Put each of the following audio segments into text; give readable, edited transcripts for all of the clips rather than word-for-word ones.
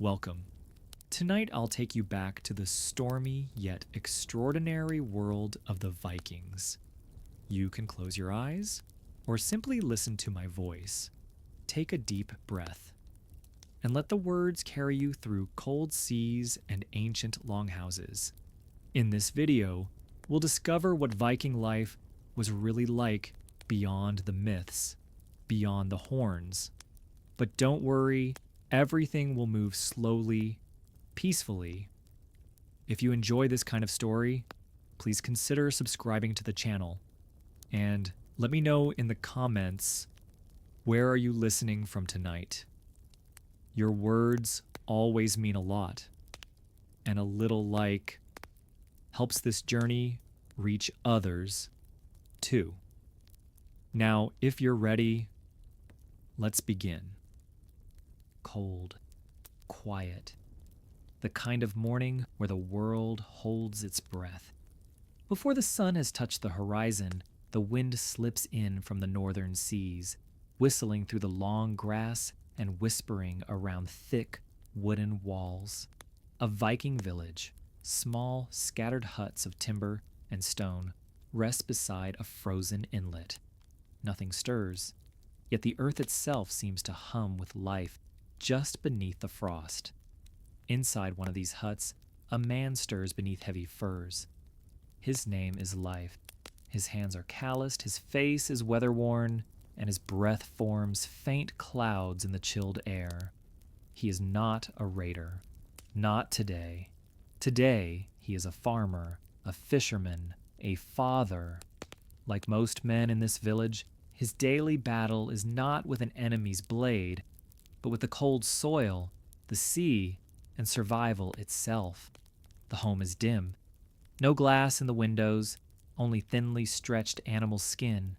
Welcome. Tonight I'll take you back to the stormy yet extraordinary world of the Vikings. You can close your eyes or simply listen to my voice. Take a deep breath and let the words carry you through cold seas and ancient longhouses. In this video, we'll discover what Viking life was really like beyond the myths, beyond the horns. But don't worry, everything will move slowly, peacefully. If you enjoy this kind of story, please consider subscribing to the channel. And let me know in the comments, where are you listening from tonight? Your words always mean a lot. And a little like helps this journey reach others too. Now, if you're ready, let's begin. Cold, quiet, the kind of morning where the world holds its breath. Before the sun has touched the horizon, the wind slips in from the northern seas, whistling through the long grass and whispering around thick wooden walls. A Viking village, small, scattered huts of timber and stone, rest beside a frozen inlet. Nothing stirs, yet the earth itself seems to hum with life just beneath the frost. Inside one of these huts, a man stirs beneath heavy furs. His name is Life. His hands are calloused, his face is weather-worn, and his breath forms faint clouds in the chilled air. He is not a raider. Not today. Today, he is a farmer, a fisherman, a father. Like most men in this village, his daily battle is not with an enemy's blade, but with the cold soil, the sea, and survival itself. The home is dim. No glass in the windows, only thinly stretched animal skin.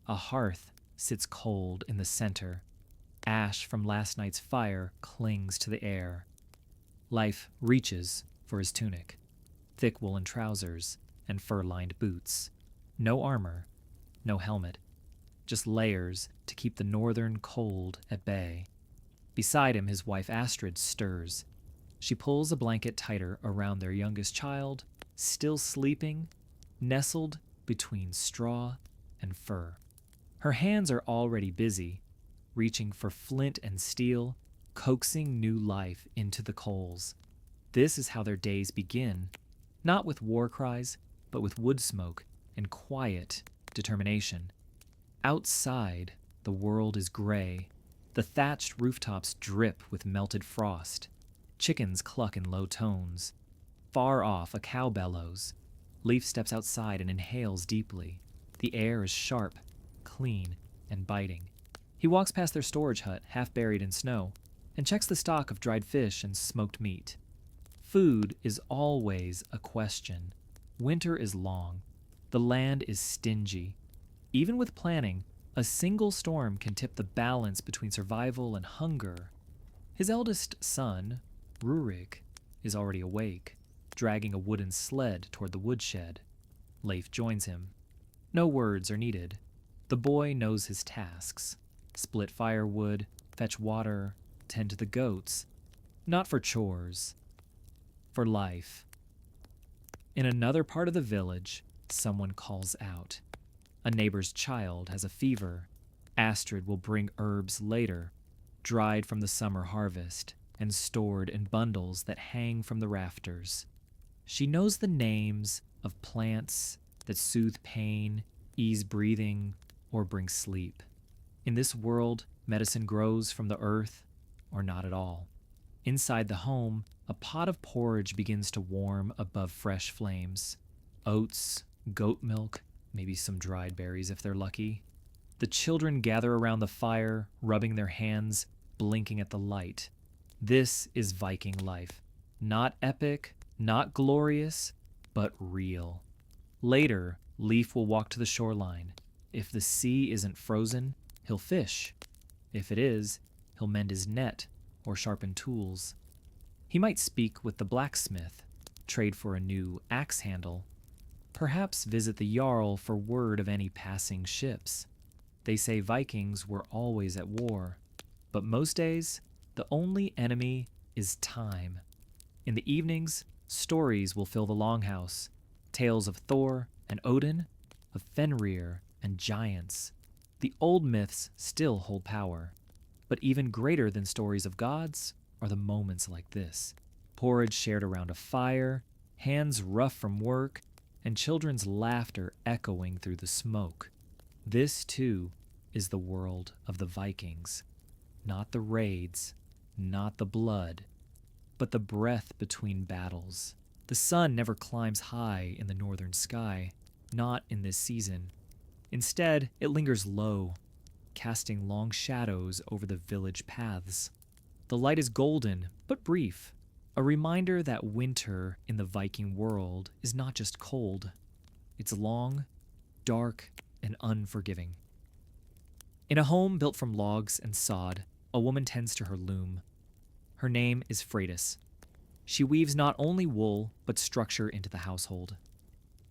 A hearth sits cold in the center. Ash from last night's fire clings to the air. Life reaches for his tunic, thick woolen trousers, and fur-lined boots. No armor, no helmet, just layers to keep the northern cold at bay. Beside him, his wife Astrid stirs. She pulls a blanket tighter around their youngest child, still sleeping, nestled between straw and fur. Her hands are already busy, reaching for flint and steel, coaxing new life into the coals. This is how their days begin, not with war cries, but with wood smoke and quiet determination. Outside, the world is gray. The thatched rooftops drip with melted frost. Chickens cluck in low tones. Far off, a cow bellows. Leaf steps outside and inhales deeply. The air is sharp, clean, and biting. He walks past their storage hut, half buried in snow, and checks the stock of dried fish and smoked meat. Food is always a question. Winter is long. The land is stingy. Even with planning, a single storm can tip the balance between survival and hunger. His eldest son, Rurik, is already awake, dragging a wooden sled toward the woodshed. Leif joins him. No words are needed. The boy knows his tasks. Split firewood, fetch water, tend to the goats. Not for chores. For life. In another part of the village, someone calls out. A neighbor's child has a fever. Astrid will bring herbs later, dried from the summer harvest and stored in bundles that hang from the rafters. She knows the names of plants that soothe pain, ease breathing, or bring sleep. In this world, medicine grows from the earth, or not at all. Inside the home, a pot of porridge begins to warm above fresh flames. Oats, goat milk, maybe some dried berries if they're lucky. The children gather around the fire, rubbing their hands, blinking at the light. This is Viking life. Not epic, not glorious, but real. Later, Leif will walk to the shoreline. If the sea isn't frozen, he'll fish. If it is, he'll mend his net or sharpen tools. He might speak with the blacksmith, trade for a new axe handle, perhaps visit the Jarl for word of any passing ships. They say Vikings were always at war, but most days, the only enemy is time. In the evenings, stories will fill the longhouse. Tales of Thor and Odin, of Fenrir and giants. The old myths still hold power. But even greater than stories of gods are the moments like this. Porridge shared around a fire, hands rough from work, and children's laughter echoing through the smoke. This, too, is the world of the Vikings. Not the raids, not the blood, but the breath between battles. The sun never climbs high in the northern sky, not in this season. Instead, it lingers low, casting long shadows over the village paths. The light is golden, but brief, a reminder that winter in the Viking world is not just cold. It's long, dark, and unforgiving. In a home built from logs and sod, a woman tends to her loom. Her name is Freydis. She weaves not only wool, but structure into the household.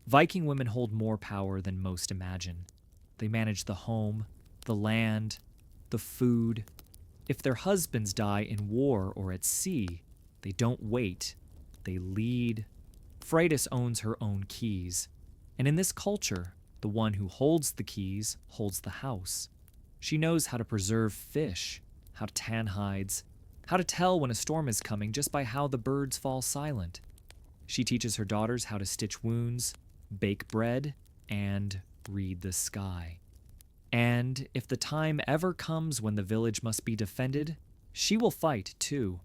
Viking women hold more power than most imagine. They manage the home, the land, the food. If their husbands die in war or at sea, they don't wait. They lead. Freydis owns her own keys. And in this culture, the one who holds the keys holds the house. She knows how to preserve fish, how to tan hides, how to tell when a storm is coming just by how the birds fall silent. She teaches her daughters how to stitch wounds, bake bread, and read the sky. And if the time ever comes when the village must be defended, she will fight too.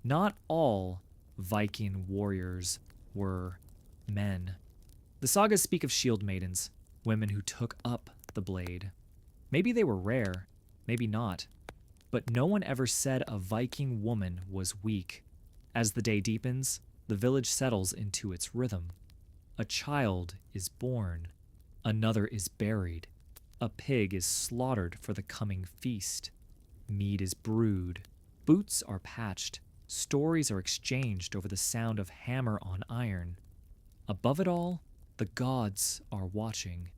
Not all Viking warriors were men. The sagas speak of shield maidens, women who took up the blade. Maybe they were rare, maybe not. But no one ever said a Viking woman was weak. As the day deepens, the village settles into its rhythm. A child is born. Another is buried. A pig is slaughtered for the coming feast. Mead is brewed. Boots are patched. Stories are exchanged over the sound of hammer on iron. Above it all, the gods are watching.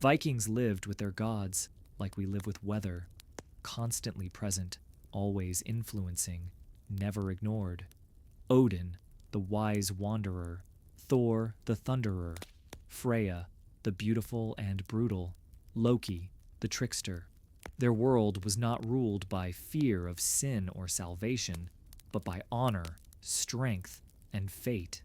Vikings lived with their gods like we live with weather, constantly present, always influencing, never ignored. Odin, the wise wanderer. Thor, the thunderer. Freya, the beautiful and brutal. Loki, the trickster. Their world was not ruled by fear of sin or salvation, but by honor, strength, and fate.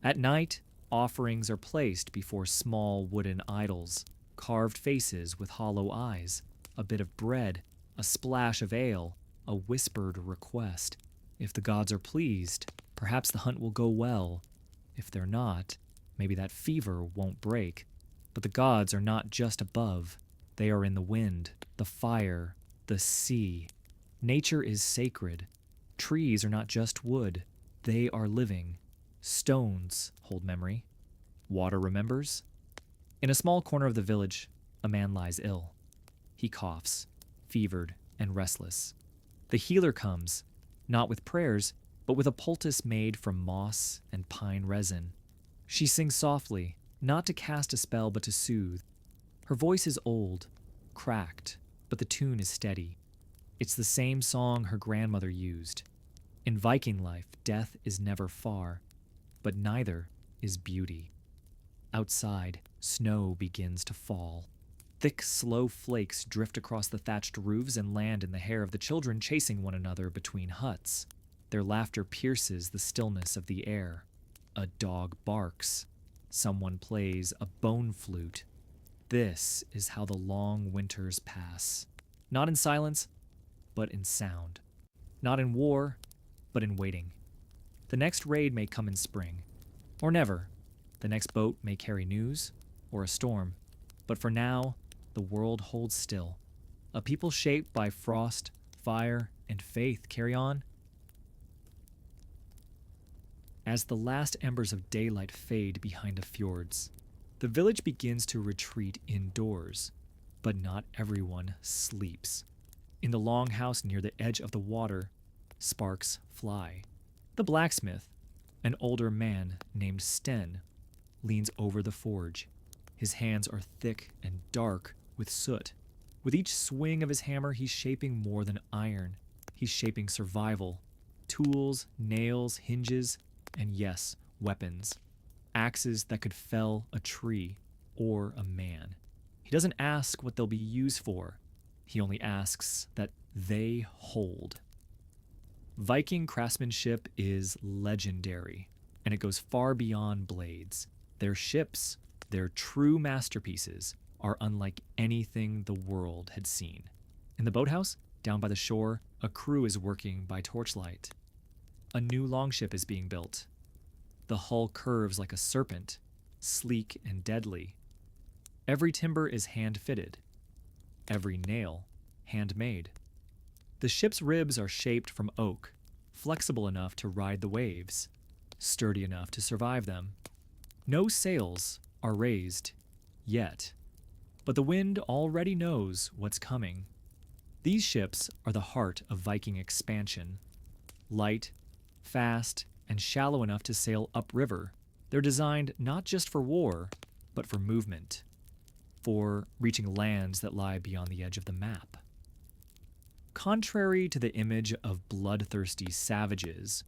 At night, offerings are placed before small wooden idols, carved faces with hollow eyes, a bit of bread, a splash of ale, a whispered request. If the gods are pleased, perhaps the hunt will go well. If they're not, maybe that fever won't break. But the gods are not just above. They are in the wind, the fire, the sea. Nature is sacred. Trees are not just wood. They are living. Stones hold memory. Water remembers. In a small corner of the village, a man lies ill. He coughs, fevered and restless. The healer comes, not with prayers, but with a poultice made from moss and pine resin. She sings softly, not to cast a spell but to soothe. Her voice is old, cracked, but the tune is steady. It's the same song her grandmother used. In Viking life, death is never far, but neither is beauty. Outside, snow begins to fall. Thick, slow flakes drift across the thatched roofs and land in the hair of the children chasing one another between huts. Their laughter pierces the stillness of the air. A dog barks. Someone plays a bone flute. This is how the long winters pass. Not in silence, but in sound. Not in war, but in waiting. The next raid may come in spring, or never. The next boat may carry news, or a storm. But for now, the world holds still. A people shaped by frost, fire, and faith carry on. As the last embers of daylight fade behind the fjords, the village begins to retreat indoors, but not everyone sleeps. In the longhouse near the edge of the water, sparks fly. The blacksmith, an older man named Sten, leans over the forge. His hands are thick and dark with soot. With each swing of his hammer, he's shaping more than iron. He's shaping survival, tools, nails, hinges, and yes, weapons. Axes that could fell a tree or a man. He doesn't ask what they'll be used for. He only asks that they hold. Viking craftsmanship is legendary, and it goes far beyond blades. Their ships, their true masterpieces, are unlike anything the world had seen. In the boathouse, down by the shore, a crew is working by torchlight. A new longship is being built. The hull curves like a serpent, sleek and deadly. Every timber is hand-fitted. Every nail, handmade. The ship's ribs are shaped from oak, flexible enough to ride the waves, sturdy enough to survive them. No sails are raised, yet, but the wind already knows what's coming. These ships are the heart of Viking expansion. Light, fast, and shallow enough to sail upriver. They're designed not just for war, but for movement, for reaching lands that lie beyond the edge of the map. Contrary to the image of bloodthirsty savages,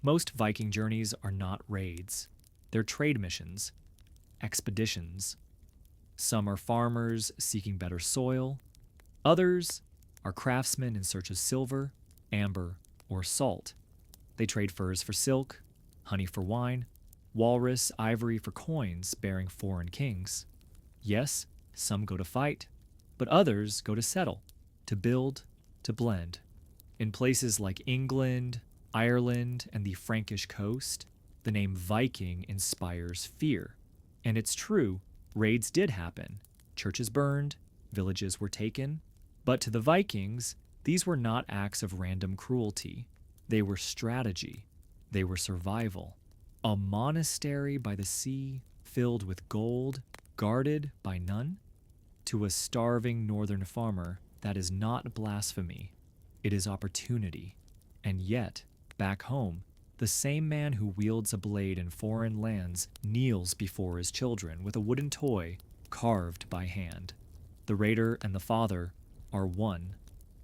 most Viking journeys are not raids. They're trade missions, expeditions. Some are farmers seeking better soil. Others are craftsmen in search of silver, amber, or salt. They trade furs for silk, honey for wine, walrus ivory for coins bearing foreign kings. Yes, some go to fight, but others go to settle, to build, to blend. In places like England, Ireland, and the Frankish coast, the name Viking inspires fear. And it's true, raids did happen. Churches burned, villages were taken. But to the Vikings, these were not acts of random cruelty. They were strategy. They were survival. A monastery by the sea, filled with gold, guarded by none? To a starving northern farmer, that is not blasphemy. It is opportunity. And yet, back home, the same man who wields a blade in foreign lands kneels before his children with a wooden toy carved by hand. The raider and the father are one.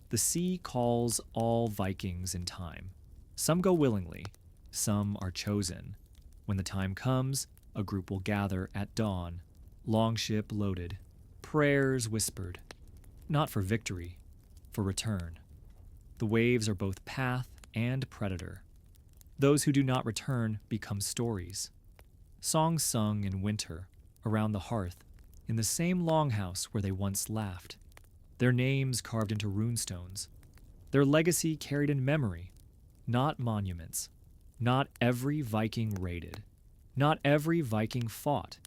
The sea calls all Vikings in time. Some go willingly, some are chosen. When the time comes, a group will gather at dawn, longship loaded, prayers whispered, not for victory, for return. The waves are both path and predator. Those who do not return become stories. Songs sung in winter, around the hearth, in the same longhouse where they once laughed. Their names carved into runestones. Their legacy carried in memory, not monuments. Not every Viking raided. Not every Viking fought.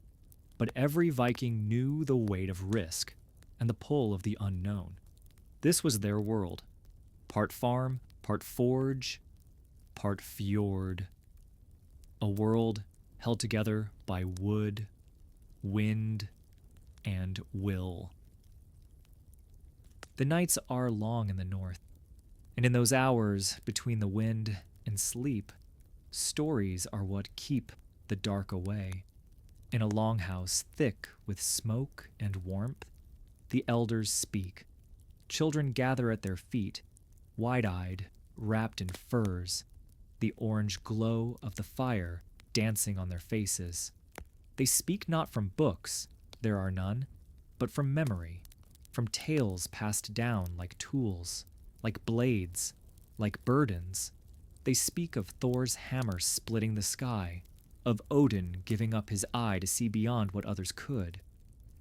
But every Viking knew the weight of risk and the pull of the unknown. This was their world. Part farm, part forge, part fjord. A world held together by wood, wind, and will. The nights are long in the north, and in those hours between the wind and sleep, stories are what keep the dark away. In a longhouse thick with smoke and warmth, the elders speak. Children gather at their feet, wide-eyed, wrapped in furs, the orange glow of the fire dancing on their faces. They speak not from books, there are none, but from memory, from tales passed down like tools, like blades, like burdens. They speak of Thor's hammer splitting the sky, of Odin giving up his eye to see beyond what others could,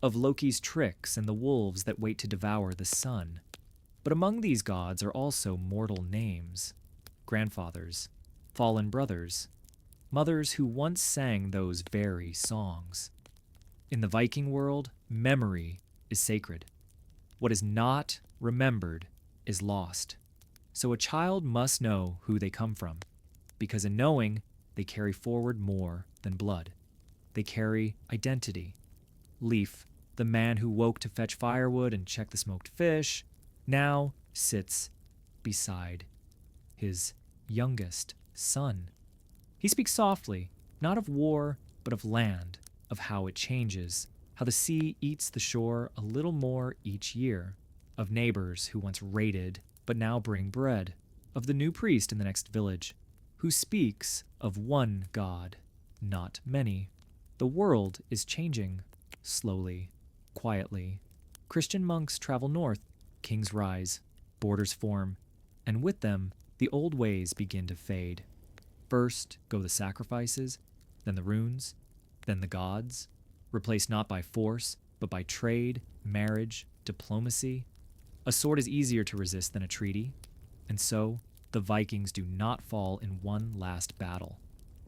of Loki's tricks and the wolves that wait to devour the sun. But among these gods are also mortal names, grandfathers, fallen brothers, mothers who once sang those very songs. In the Viking world, memory is sacred. What is not remembered is lost. So a child must know who they come from, because in knowing, they carry forward more than blood. They carry identity. Leif, the man who woke to fetch firewood and check the smoked fish, now sits beside his youngest son. He speaks softly, not of war, but of land, of how it changes, how the sea eats the shore a little more each year, of neighbors who once raided but now bring bread, of the new priest in the next village, who speaks of one God, not many. The world is changing, slowly, quietly. Christian monks travel north, kings rise, borders form, and with them, the old ways begin to fade. First go the sacrifices, then the runes, then the gods, replaced not by force, but by trade, marriage, diplomacy. A sword is easier to resist than a treaty, and so the Vikings do not fall in one last battle.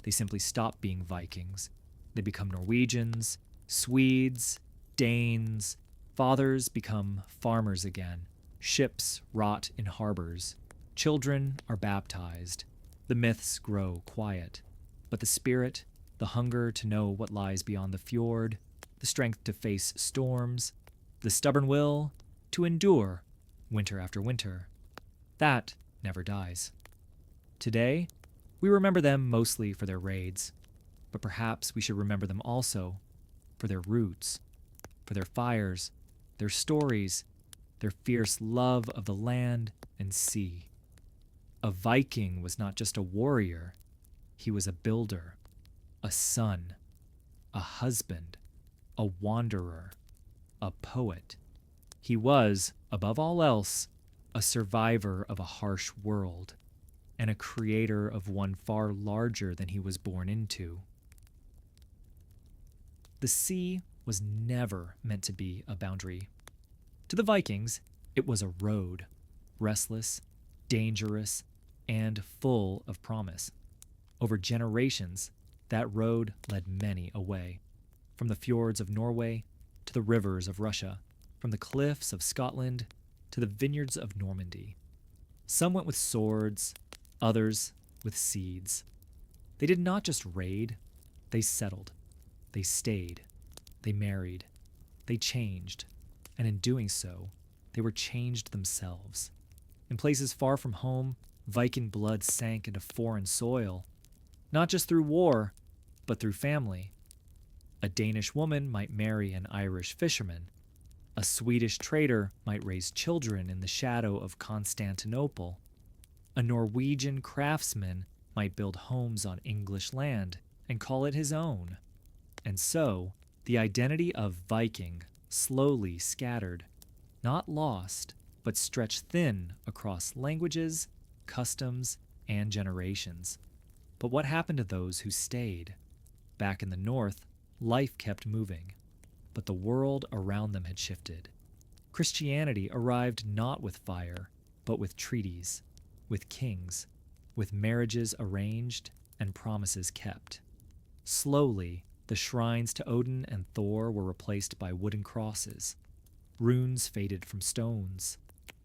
They simply stop being Vikings. They become Norwegians, Swedes, Danes. Fathers become farmers again. Ships rot in harbors. Children are baptized. The myths grow quiet. But the spirit, the hunger to know what lies beyond the fjord, the strength to face storms, the stubborn will to endure winter after winter, that never dies. Today, we remember them mostly for their raids, but perhaps we should remember them also for their roots, for their fires, their stories, their fierce love of the land and sea. A Viking was not just a warrior, he was a builder, a son, a husband, a wanderer, a poet. He was, above all else, a survivor of a harsh world, and a creator of one far larger than he was born into. The sea was never meant to be a boundary. To the Vikings, it was a road, restless, dangerous, and full of promise. Over generations, that road led many away, from the fjords of Norway to the rivers of Russia, from the cliffs of Scotland to the vineyards of Normandy. Some went with swords, others with seeds. They did not just raid, they settled, they stayed, they married, they changed, and in doing so, they were changed themselves. In places far from home, Viking blood sank into foreign soil, not just through war, but through family. A Danish woman might marry an Irish fisherman. A Swedish trader might raise children in the shadow of Constantinople. A Norwegian craftsman might build homes on English land and call it his own. And so, the identity of Viking slowly scattered, not lost, but stretched thin across languages, customs, and generations. But what happened to those who stayed? Back in the north, life kept moving, but the world around them had shifted. Christianity arrived not with fire, but with treaties, with kings, with marriages arranged and promises kept. Slowly, the shrines to Odin and Thor were replaced by wooden crosses. Runes faded from stones.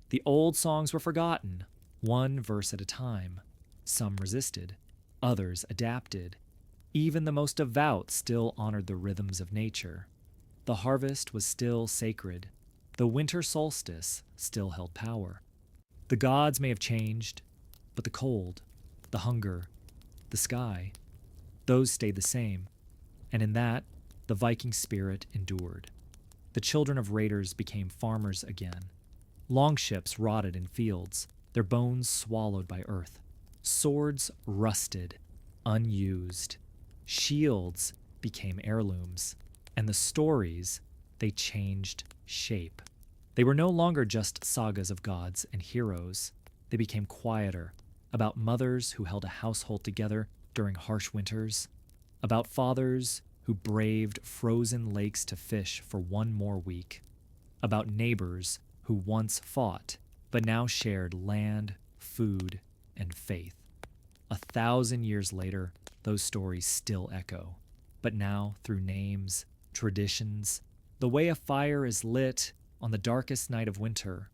The old songs were forgotten, one verse at a time. Some resisted, others adapted. Even the most devout still honored the rhythms of nature. The harvest was still sacred. The winter solstice still held power. The gods may have changed, but the cold, the hunger, the sky, those stayed the same. And in that, the Viking spirit endured. The children of raiders became farmers again. Longships rotted in fields, their bones swallowed by earth. Swords rusted, unused. Shields became heirlooms. And the stories, they changed shape. They were no longer just sagas of gods and heroes. They became quieter, about mothers who held a household together during harsh winters, about fathers who braved frozen lakes to fish for one more week, about neighbors who once fought but now shared land, food, and faith. 1,000 years later, those stories still echo, but now through names, traditions, the way a fire is lit on the darkest night of winter.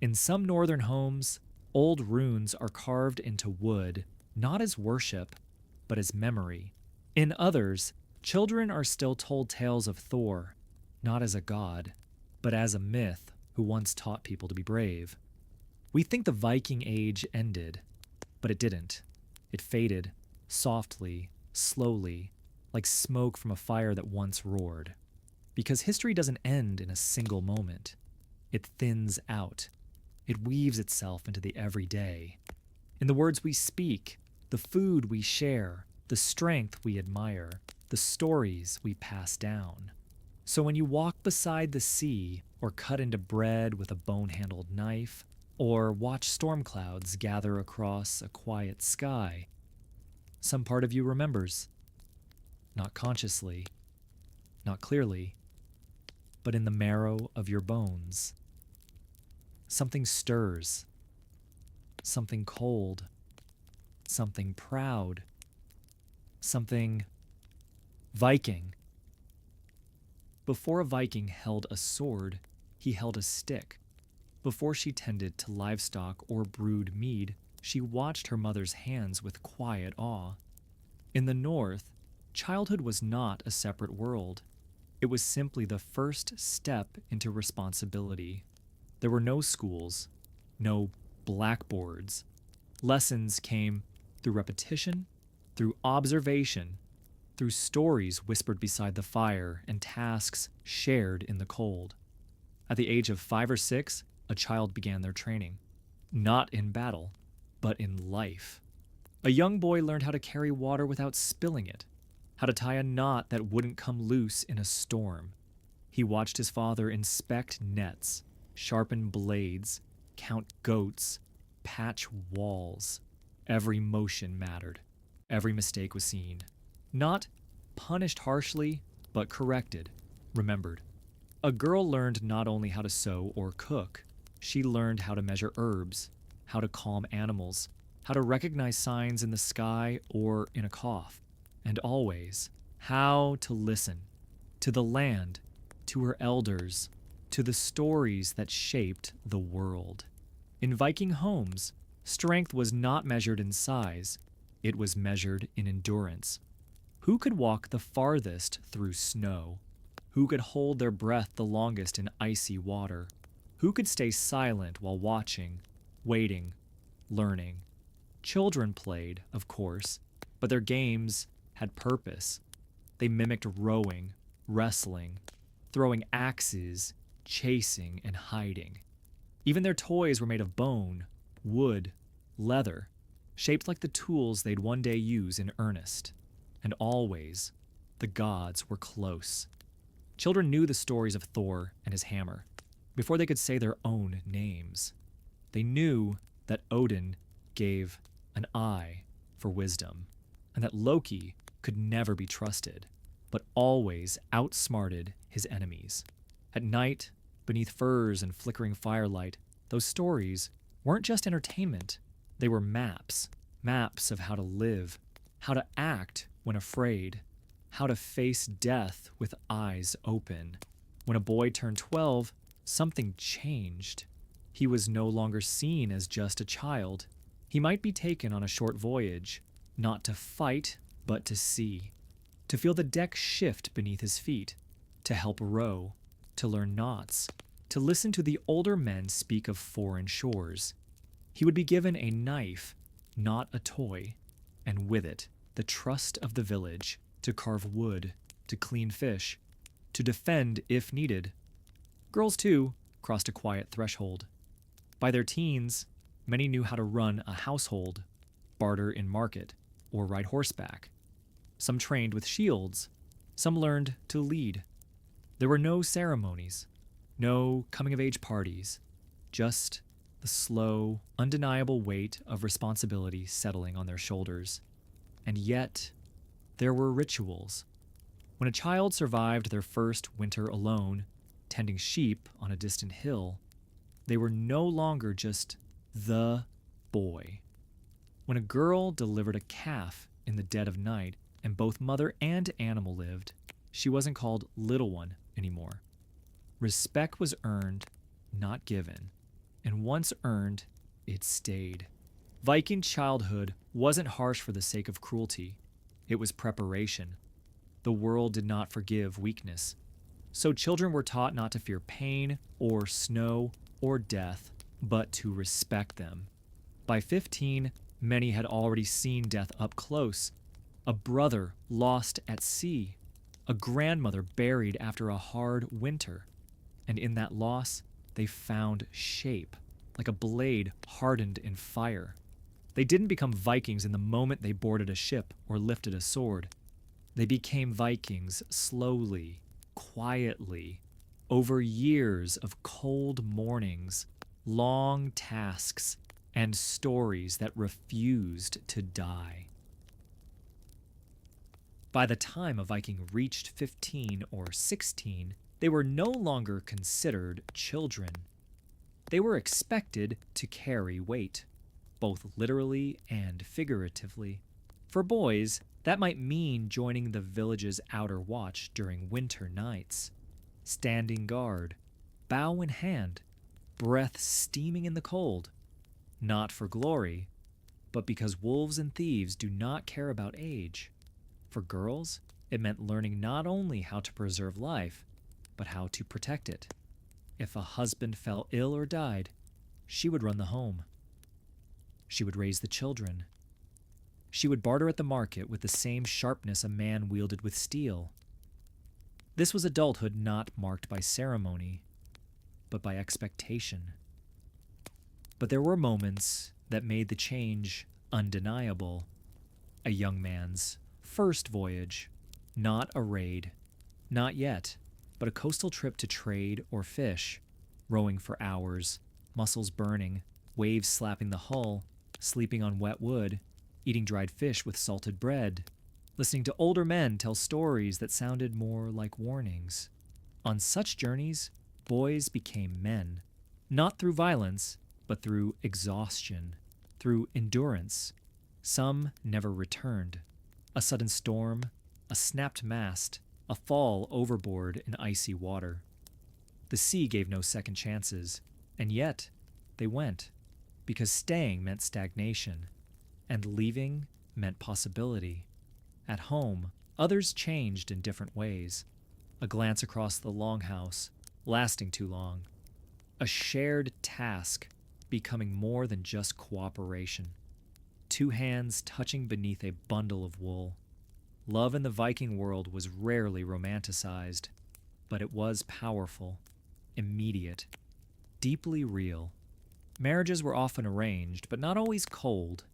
In some northern homes, old runes are carved into wood, not as worship, but as memory. In others, children are still told tales of Thor, not as a god, but as a myth who once taught people to be brave. We think the Viking Age ended, but it didn't. It faded, softly, slowly, like smoke from a fire that once roared. Because history doesn't end in a single moment. It thins out. It weaves itself into the everyday. in the words we speak, the food we share, the strength we admire, the stories we pass down. So when you walk beside the sea, or cut into bread with a bone-handled knife, or watch storm clouds gather across a quiet sky, some part of you remembers. Not consciously, not clearly, but in the marrow of your bones. Something stirs, something cold, something proud, something Viking. Before a Viking held a sword, he held a stick. Before she tended to livestock or brewed mead, she watched her mother's hands with quiet awe. In the North, childhood was not a separate world. It was simply the first step into responsibility. There were no schools, no blackboards. Lessons came through repetition, through observation, through stories whispered beside the fire and tasks shared in the cold. At the age of 5 or 6, a child began their training, not in battle, but in life. A young boy learned how to carry water without spilling it, how to tie a knot that wouldn't come loose in a storm. He watched his father inspect nets, sharpen blades, count goats, patch walls. Every motion mattered. Every mistake was seen. Not punished harshly, but corrected, remembered. A girl learned not only how to sew or cook, she learned how to measure herbs, how to calm animals, how to recognize signs in the sky or in a cough, and always how to listen to the land, to her elders, to the stories that shaped the world. In Viking homes, strength was not measured in size, it was measured in endurance. Who could walk the farthest through snow? Who could hold their breath the longest in icy water? Who could stay silent while watching, waiting, learning? Children played, of course, but their games had purpose. They mimicked rowing, wrestling, throwing axes, chasing, and hiding. Even their toys were made of bone, wood, leather, shaped like the tools they'd one day use in earnest. And always, the gods were close. Children knew the stories of Thor and his hammer before they could say their own names. They knew that Odin gave an eye for wisdom, and that Loki could never be trusted, but always outsmarted his enemies. At night, beneath firs and flickering firelight, those stories weren't just entertainment. They were maps of how to live, how to act when afraid, how to face death with eyes open. When a boy turned 12, something changed. He was no longer seen as just a child. He might be taken on a short voyage, not to fight, but to see, to feel the deck shift beneath his feet, to help row, to learn knots, to listen to the older men speak of foreign shores. He would be given a knife, not a toy, and with it, the trust of the village, to carve wood, to clean fish, to defend if needed. Girls, too, crossed a quiet threshold. By their teens, many knew how to run a household, barter in market, or ride horseback. Some trained with shields, some learned to lead. There were no ceremonies, no coming-of-age parties, just the slow, undeniable weight of responsibility settling on their shoulders. And yet, there were rituals. When a child survived their first winter alone, tending sheep on a distant hill, they were no longer just the boy. When a girl delivered a calf in the dead of night and both mother and animal lived, she wasn't called little one anymore. Respect was earned, not given, and once earned, it stayed. Viking childhood wasn't harsh for the sake of cruelty. It was preparation. The world did not forgive weakness. So children were taught not to fear pain or snow or death, but to respect them. By 15, many had already seen death up close. A brother lost at sea, a grandmother buried after a hard winter. And in that loss, they found shape, like a blade hardened in fire. They didn't become Vikings in the moment they boarded a ship or lifted a sword. They became Vikings slowly, quietly, over years of cold mornings, long tasks, and stories that refused to die. By the time a Viking reached 15 or 16, they were no longer considered children. They were expected to carry weight, both literally and figuratively. For boys, that might mean joining the village's outer watch during winter nights, standing guard, bow in hand, breath steaming in the cold, not for glory, but because wolves and thieves do not care about age. For girls, it meant learning not only how to preserve life, but how to protect it. If a husband fell ill or died, she would run the home. She would raise the children. She would barter at the market with the same sharpness a man wielded with steel. This was adulthood not marked by ceremony, but by expectation. But there were moments that made the change undeniable. A young man's first voyage, not a raid, not yet, but a coastal trip to trade or fish, rowing for hours, muscles burning, waves slapping the hull, sleeping on wet wood, eating dried fish with salted bread, listening to older men tell stories that sounded more like warnings. On such journeys, boys became men, not through violence, but through exhaustion, through endurance. Some never returned. A sudden storm, a snapped mast, a fall overboard in icy water. The sea gave no second chances, and yet they went, because staying meant stagnation, and leaving meant possibility. At home, others changed in different ways. A glance across the longhouse, lasting too long. A shared task, becoming more than just cooperation. Two hands touching beneath a bundle of wool. Love in the Viking world was rarely romanticized, but it was powerful, immediate, deeply real. Marriages were often arranged, but not always cold.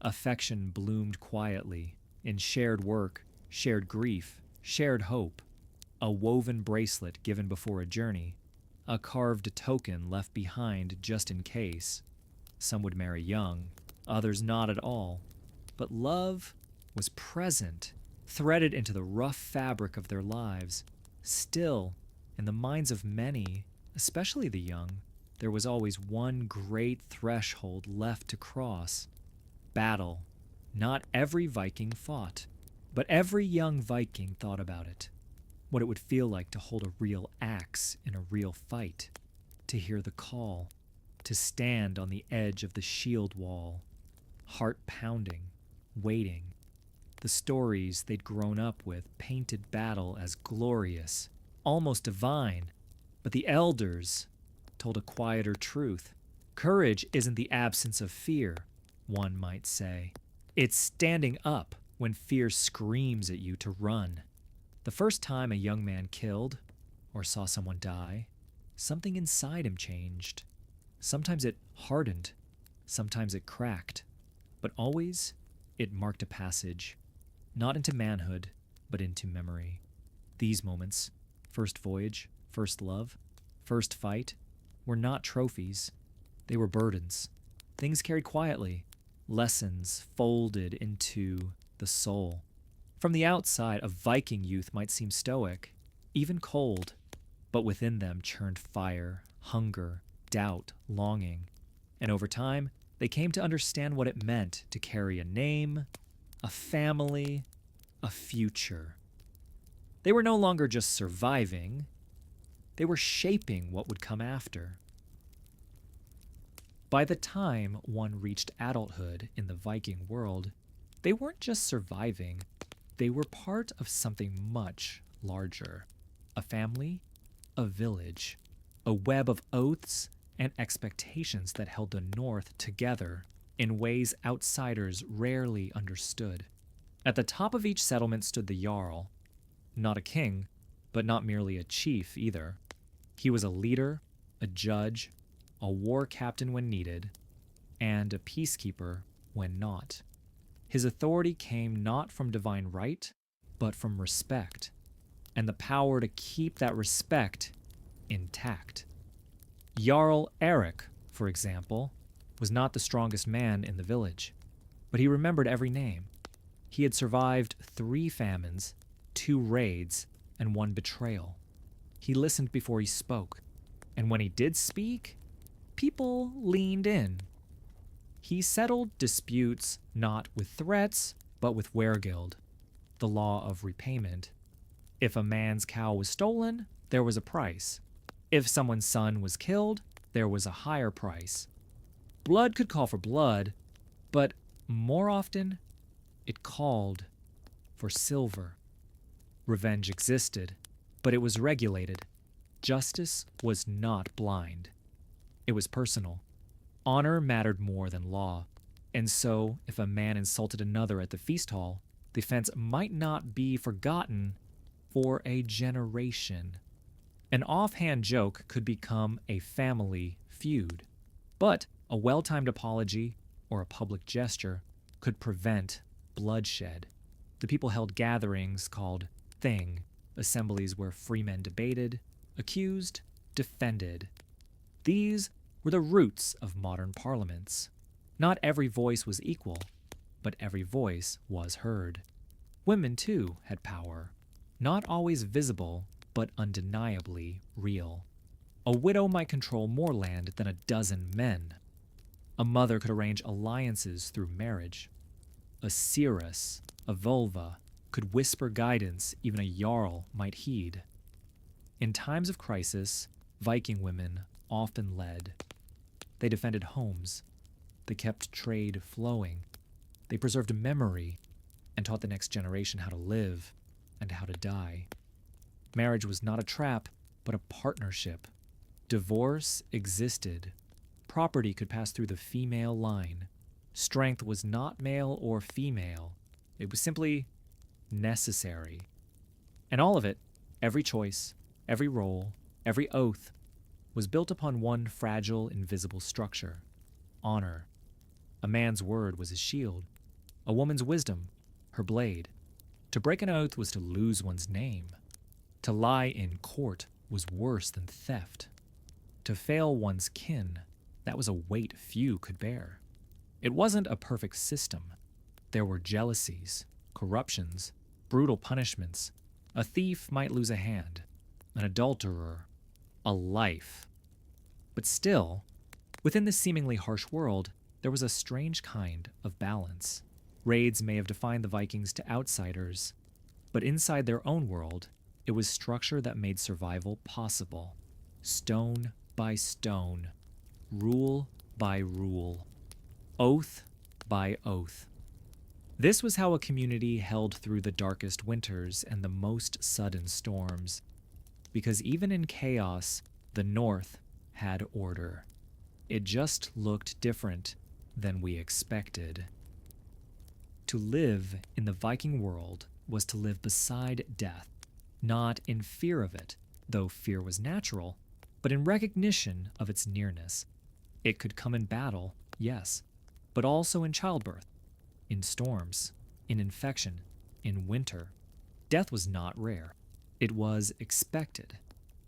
Affection bloomed quietly, in shared work, shared grief, shared hope. A woven bracelet given before a journey, a carved token left behind just in case. Some would marry young, others not at all. But love was present, threaded into the rough fabric of their lives. Still, in the minds of many, especially the young, there was always one great threshold left to cross. Battle. Not every Viking fought, but every young Viking thought about it. What it would feel like to hold a real axe in a real fight, to hear the call, to stand on the edge of the shield wall, heart pounding, waiting. The stories they'd grown up with painted battle as glorious, almost divine, but the elders told a quieter truth. Courage isn't the absence of fear, one might say. It's standing up when fear screams at you to run. The first time a young man killed or saw someone die, something inside him changed. Sometimes it hardened, sometimes it cracked, but always it marked a passage, not into manhood, but into memory. These moments, first voyage, first love, first fight, were not trophies. They were burdens, things carried quietly, lessons folded into the soul. From the outside, a Viking youth might seem stoic, even cold, but within them churned fire, hunger, doubt, longing. And over time, they came to understand what it meant to carry a name, a family, a future. They were no longer just surviving, they were shaping what would come after. By the time one reached adulthood in the Viking world, they weren't just surviving, they were part of something much larger. A family, a village, a web of oaths and expectations that held the North together in ways outsiders rarely understood. At the top of each settlement stood the Jarl, not a king, but not merely a chief either. He was a leader, a judge, a war captain when needed, and a peacekeeper when not. His authority came not from divine right, but from respect, and the power to keep that respect intact. Jarl Eric, for example, was not the strongest man in the village, but he remembered every name. He had survived 3 famines, 2 raids, and 1 betrayal. He listened before he spoke, and when he did speak, people leaned in. He settled disputes not with threats, but with weregild, the law of repayment. If a man's cow was stolen, there was a price. If someone's son was killed, there was a higher price. Blood could call for blood, but more often, it called for silver. Revenge existed, but it was regulated. Justice was not blind. It was personal. Honor mattered more than law, and so if a man insulted another at the feast hall, the offense might not be forgotten for a generation. An offhand joke could become a family feud, but a well-timed apology or a public gesture could prevent bloodshed. The people held gatherings called thing, assemblies where free men debated, accused, defended. These were the roots of modern parliaments. Not every voice was equal, but every voice was heard. Women, too, had power, not always visible, but undeniably real. A widow might control more land than a dozen men. A mother could arrange alliances through marriage. A seeress, a vulva, could whisper guidance even a jarl might heed. In times of crisis, Viking women often led. They defended homes. They kept trade flowing. They preserved memory and taught the next generation how to live and how to die. Marriage was not a trap, but a partnership. Divorce existed. Property could pass through the female line. Strength was not male or female. It was simply necessary. And all of it, every choice, every role, every oath, was built upon one fragile, invisible structure: honor. A man's word was his shield. A woman's wisdom, her blade. To break an oath was to lose one's name. To lie in court was worse than theft. To fail one's kin, that was a weight few could bear. It wasn't a perfect system. There were jealousies, corruptions, brutal punishments. A thief might lose a hand, an adulterer, a life. But still, within this seemingly harsh world, there was a strange kind of balance. Raids may have defined the Vikings to outsiders, but inside their own world, it was structure that made survival possible. Stone by stone, rule by rule, oath by oath. This was how a community held through the darkest winters and the most sudden storms, because even in chaos, the North had order. It just looked different than we expected. To live in the Viking world was to live beside death, not in fear of it, though fear was natural, but in recognition of its nearness. It could come in battle, yes, but also in childbirth, in storms, in infection, in winter. Death was not rare. It was expected.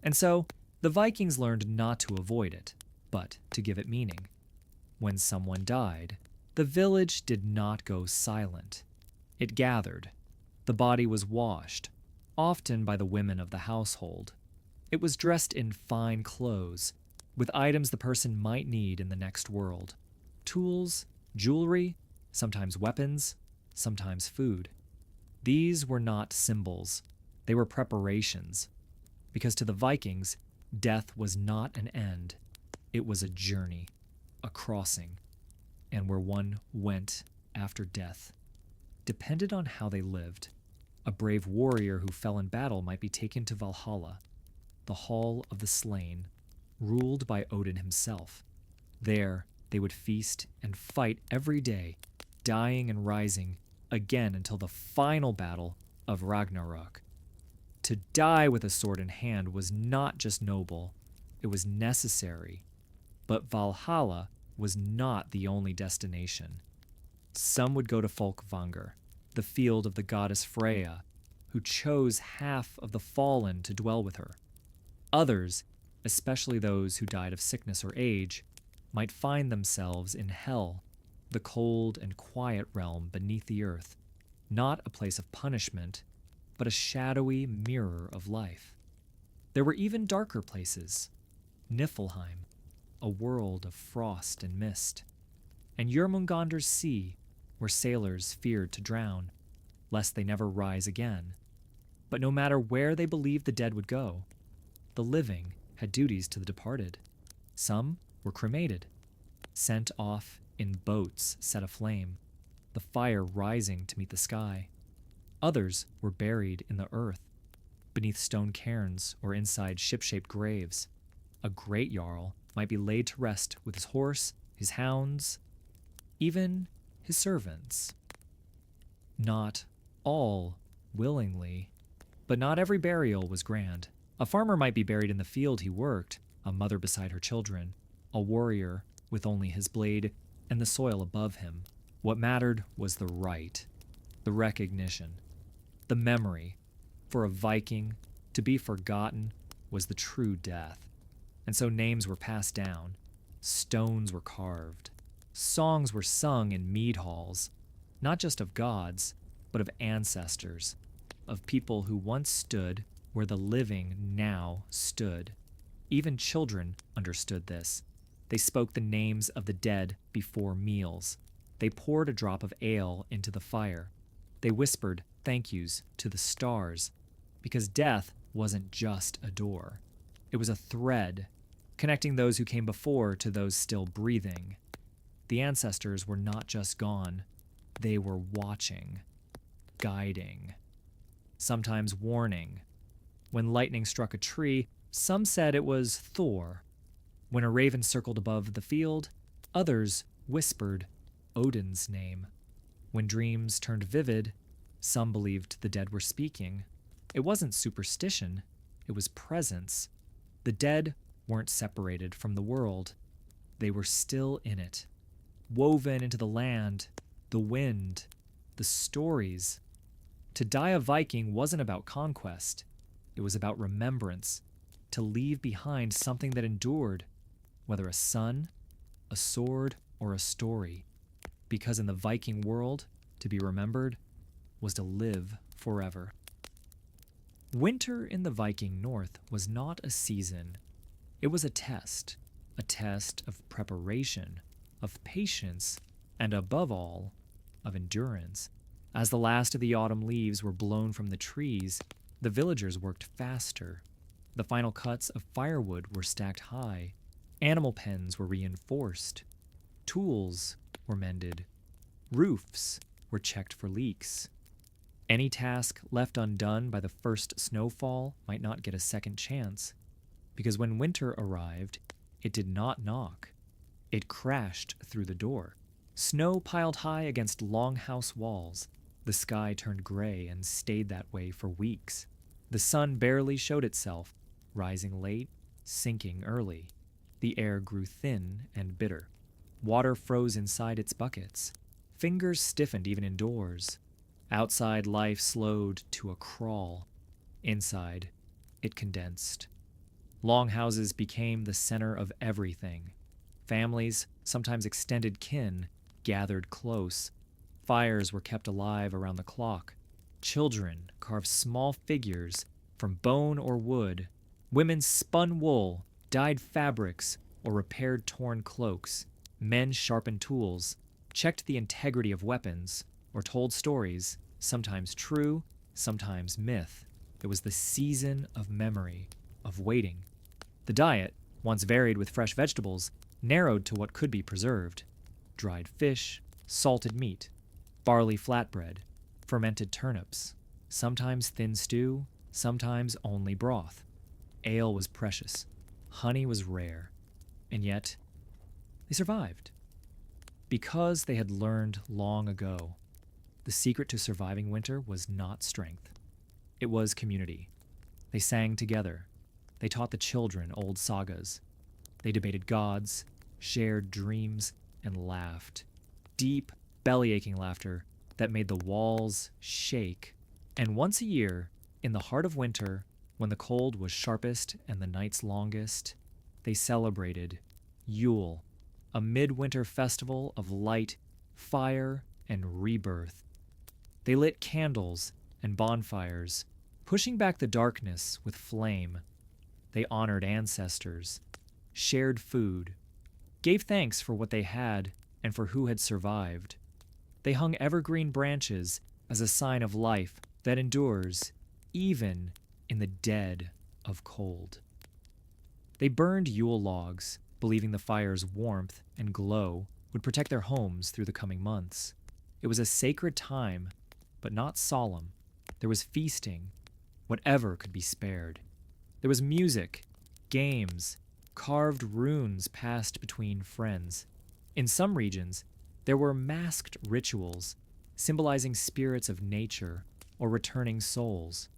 And so, the Vikings learned not to avoid it, but to give it meaning. When someone died, the village did not go silent. It gathered. The body was washed, often by the women of the household. It was dressed in fine clothes, with items the person might need in the next world. Tools, jewelry, sometimes weapons, sometimes food. These were not symbols. They were preparations. Because to the Vikings, death was not an end. It was a journey, a crossing, and where one went after death depended on how they lived. A brave warrior who fell in battle might be taken to Valhalla, the hall of the slain, ruled by Odin himself. There, they would feast and fight every day, dying and rising again until the final battle of Ragnarok. To die with a sword in hand was not just noble, it was necessary. But Valhalla was not the only destination. Some would go to Folkvanger, the field of the goddess Freya, who chose half of the fallen to dwell with her. Others, especially those who died of sickness or age, might find themselves in Hell, the cold and quiet realm beneath the earth, not a place of punishment, but a shadowy mirror of life. There were even darker places, Niflheim, a world of frost and mist, and Jörmungander's Sea, where sailors feared to drown, lest they never rise again. But no matter where they believed the dead would go, the living had duties to the departed. Some were cremated, sent off in boats set aflame, the fire rising to meet the sky. Others were buried in the earth, beneath stone cairns or inside ship-shaped graves. A great jarl might be laid to rest with his horse, his hounds, even his servants. Not all willingly, but not every burial was grand. A farmer might be buried in the field he worked, a mother beside her children, a warrior with only his blade and the soil above him. What mattered was the rite, the recognition, the memory. For a Viking, to be forgotten was the true death. And so names were passed down, stones were carved, songs were sung in mead halls, not just of gods, but of ancestors, of people who once stood where the living now stood. Even children understood this. They spoke the names of the dead before meals. They poured a drop of ale into the fire. They whispered thank yous to the stars, because death wasn't just a door. It was a thread, connecting those who came before to those still breathing. The ancestors were not just gone, they were watching, guiding, sometimes warning. When lightning struck a tree, some said it was Thor. When a raven circled above the field, others whispered Odin's name. When dreams turned vivid, some believed the dead were speaking. It wasn't superstition, it was presence. The dead weren't separated from the world. They were still in it, woven into the land, the wind, the stories. To die a Viking wasn't about conquest. It was about remembrance, to leave behind something that endured, whether a son, a sword, or a story. Because in the Viking world, to be remembered was to live forever. Winter in the Viking North was not a season. It was a test of preparation, of patience, and above all, of endurance. As the last of the autumn leaves were blown from the trees, the villagers worked faster. The final cuts of firewood were stacked high. Animal pens were reinforced. Tools were mended. Roofs were checked for leaks. Any task left undone by the first snowfall might not get a second chance, because when winter arrived, it did not knock. It crashed through the door. Snow piled high against longhouse walls. The sky turned gray and stayed that way for weeks. The sun barely showed itself, rising late, sinking early. The air grew thin and bitter. Water froze inside its buckets. Fingers stiffened even indoors. Outside life slowed to a crawl. Inside, it condensed. Longhouses became the center of everything. Families, sometimes extended kin, gathered close. Fires were kept alive around the clock. Children carved small figures from bone or wood. Women spun wool, dyed fabrics, or repaired torn cloaks. Men sharpened tools, checked the integrity of weapons, or told stories, sometimes true, sometimes myth. It was the season of memory, of waiting. The diet, once varied with fresh vegetables, narrowed to what could be preserved. Dried fish, salted meat, barley flatbread, fermented turnips, sometimes thin stew, sometimes only broth. Ale was precious, honey was rare, and yet they survived. Because they had learned long ago, the secret to surviving winter was not strength. It was community. They sang together. They taught the children old sagas. They debated gods, shared dreams, and laughed. Deep, belly-aching laughter that made the walls shake. And once a year, in the heart of winter, when the cold was sharpest and the nights longest, they celebrated Yule, a midwinter festival of light, fire, and rebirth. They lit candles and bonfires, pushing back the darkness with flame. They honored ancestors, shared food, gave thanks for what they had and for who had survived. They hung evergreen branches as a sign of life that endures even in the dead of cold. They burned Yule logs, believing the fire's warmth and glow would protect their homes through the coming months. It was a sacred time, but not solemn. There was feasting, whatever could be spared. There was music, games, carved runes passed between friends. In some regions, there were masked rituals, symbolizing spirits of nature or returning souls.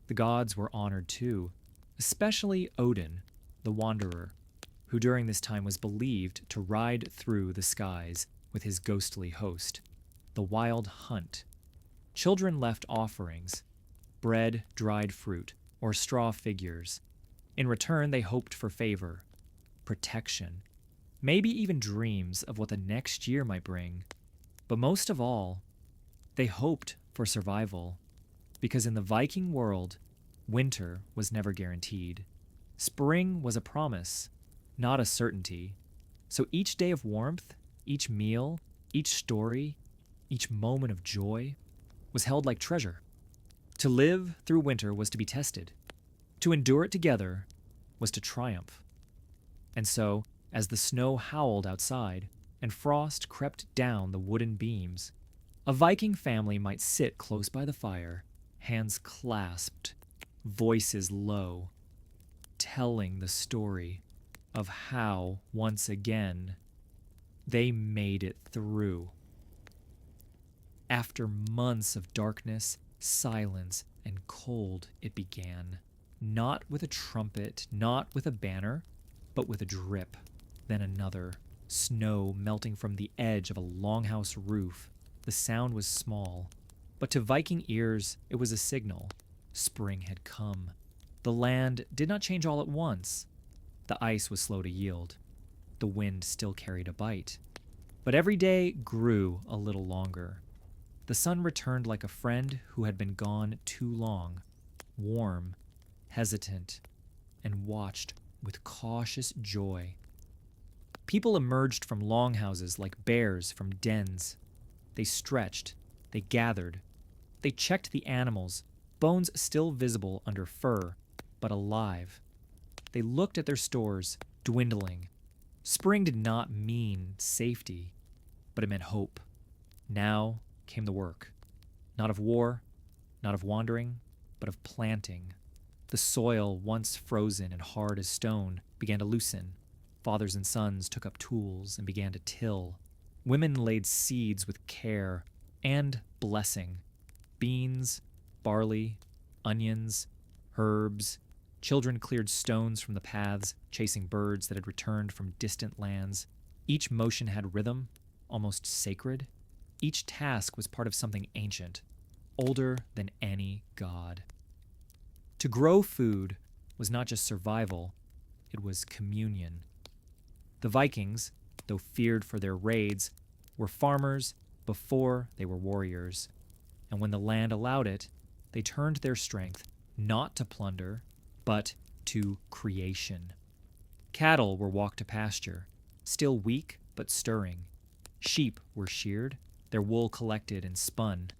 The gods were honored too, especially Odin, the Wanderer, who during this time was believed to ride through the skies with his ghostly host, the Wild Hunt. Children left offerings, bread, dried fruit, or straw figures. In return, they hoped for favor, protection, maybe even dreams of what the next year might bring. But most of all, they hoped for survival, because in the Viking world, winter was never guaranteed. Spring was a promise, not a certainty. So each day of warmth, each meal, each story, each moment of joy was held like treasure. To live through winter was to be tested. To endure it together was to triumph. And so, as the snow howled outside and frost crept down the wooden beams, a Viking family might sit close by the fire, hands clasped, voices low, telling the story of how, once again, they made it through. After months of darkness, silence, and cold, it began. Not with a trumpet, not with a banner, but with a drip, then another. Snow melting from the edge of a longhouse roof. The sound was small, but to Viking ears it was a signal. Spring had come. The land did not change all at once. The ice was slow to yield. The wind still carried a bite. But every day grew a little longer. The sun returned like a friend who had been gone too long, warm, hesitant, and watched with cautious joy. People emerged from longhouses like bears from dens. They stretched, they gathered, they checked the animals, bones still visible under fur, but alive. They looked at their stores, dwindling. Spring did not mean safety, but it meant hope. Now came the work. Not of war, not of wandering, but of planting. The soil, once frozen and hard as stone, began to loosen. Fathers and sons took up tools and began to till. Women laid seeds with care and blessing. Beans, barley, onions, herbs. Children cleared stones from the paths, chasing birds that had returned from distant lands. Each motion had rhythm, almost sacred. Each task was part of something ancient, older than any god. To grow food was not just survival, it was communion. The Vikings, though feared for their raids, were farmers before they were warriors. And when the land allowed it, they turned their strength not to plunder, but to creation. Cattle were walked to pasture, still weak but stirring. Sheep were sheared, their wool collected and spun.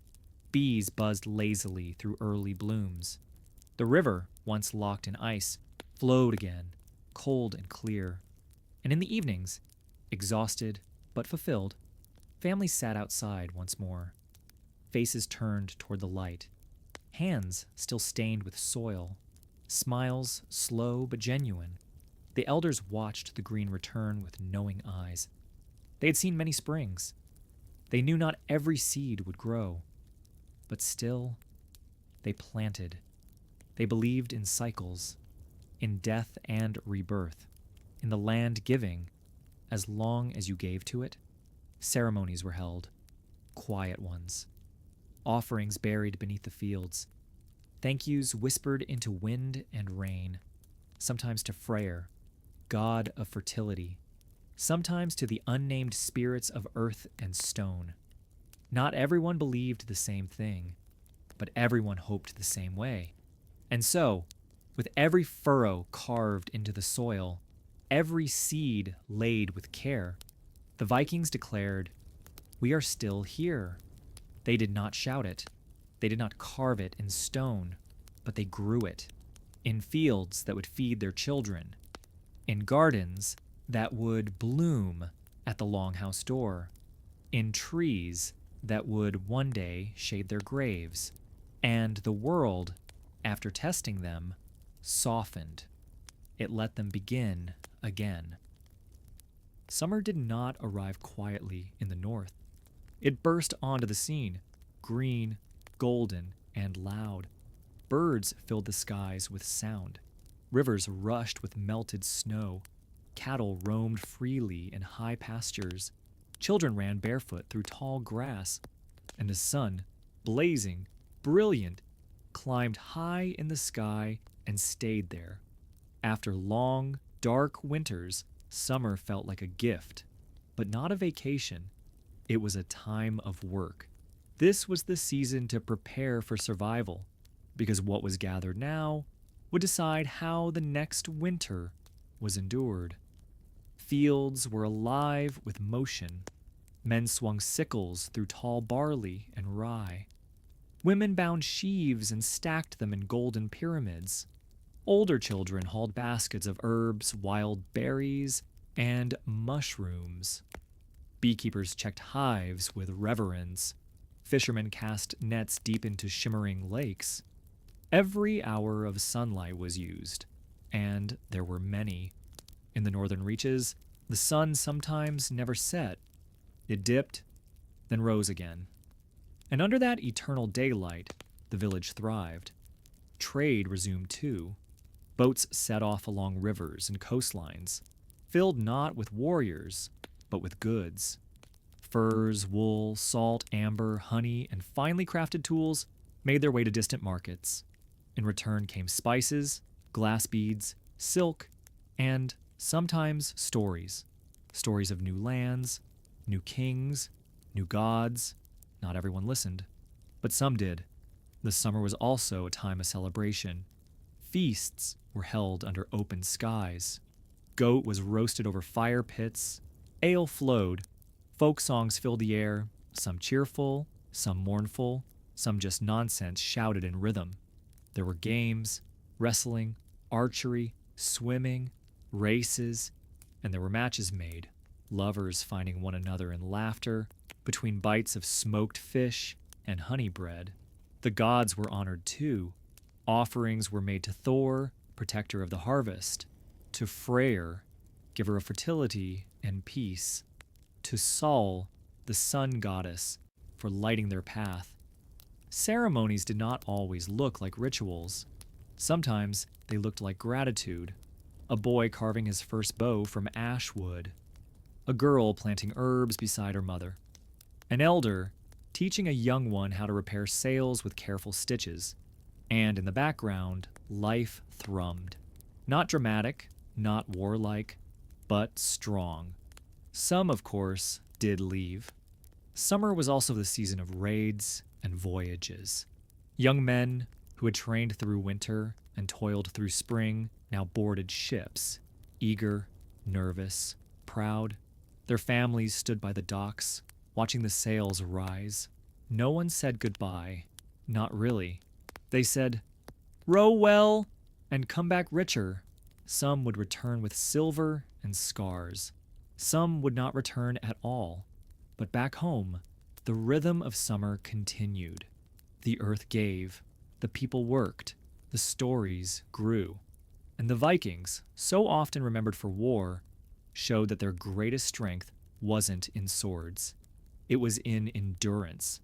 Bees buzzed lazily through early blooms. The river, once locked in ice, flowed again, cold and clear. And in the evenings, exhausted but fulfilled, families sat outside once more. Faces turned toward the light. Hands still stained with soil. Smiles slow but genuine. The elders watched the green return with knowing eyes. They had seen many springs. They knew not every seed would grow. But still, they planted. They believed in cycles, in death and rebirth, in the land giving. As long as you gave to it, ceremonies were held. quiet ones. Offerings buried beneath the fields. Thank yous whispered into wind and rain, sometimes to Freyr, god of fertility, sometimes to the unnamed spirits of earth and stone. Not everyone believed the same thing, but everyone hoped the same way. And so, with every furrow carved into the soil, every seed laid with care, the Vikings declared, "We are still here." They did not shout it. They did not carve it in stone, but they grew it in fields that would feed their children, in gardens that would bloom at the longhouse door, in trees that would one day shade their graves, and the world, after testing them, softened. It let them begin again. Summer did not arrive quietly in the north. It burst onto the scene, green, golden, and loud. Birds filled the skies with sound. Rivers rushed with melted snow. Cattle roamed freely in high pastures. Children ran barefoot through tall grass. And the sun, blazing, brilliant, climbed high in the sky and stayed there. After long, dark winters, summer felt like a gift, but not a vacation. It was a time of work. This was the season to prepare for survival, because what was gathered now would decide how the next winter was endured. Fields were alive with motion. Men swung sickles through tall barley and rye. Women bound sheaves and stacked them in golden pyramids. Older children hauled baskets of herbs, wild berries, and mushrooms. Beekeepers checked hives with reverence. Fishermen cast nets deep into shimmering lakes. Every hour of sunlight was used, and there were many. In the northern reaches, the sun sometimes never set. It dipped, then rose again. And under that eternal daylight, the village thrived. Trade resumed too. Boats set off along rivers and coastlines, filled not with warriors, but with goods. Furs, wool, salt, amber, honey, and finely crafted tools made their way to distant markets. In return came spices, glass beads, silk, and sometimes stories. Stories of new lands, new kings, new gods. Not everyone listened, but some did. The summer was also a time of celebration. Feasts were held under open skies. Goat was roasted over fire pits. Ale flowed. Folk songs filled the air, some cheerful, some mournful, some just nonsense shouted in rhythm. There were games, wrestling, archery, swimming, races, and there were matches made, lovers finding one another in laughter, between bites of smoked fish and honey bread. The gods were honored too. Offerings were made to Thor, protector of the harvest, to Freyr, giver of fertility and peace, to Sol, the sun goddess, for lighting their path. Ceremonies did not always look like rituals. Sometimes they looked like gratitude. A boy carving his first bow from ash wood. A girl planting herbs beside her mother. An elder teaching a young one how to repair sails with careful stitches. And in the background, life thrummed. Not dramatic, not warlike, but strong. Some, of course, did leave. Summer was also the season of raids and voyages. Young men who had trained through winter and toiled through spring now boarded ships, eager, nervous, proud. Their families stood by the docks, watching the sails rise. No one said goodbye. Not really. They said, "Row well and come back richer." Some would return with silver and scars. Some would not return at all. But back home, the rhythm of summer continued. The earth gave, the people worked, the stories grew. And the Vikings, so often remembered for war, showed that their greatest strength wasn't in swords. It was in endurance,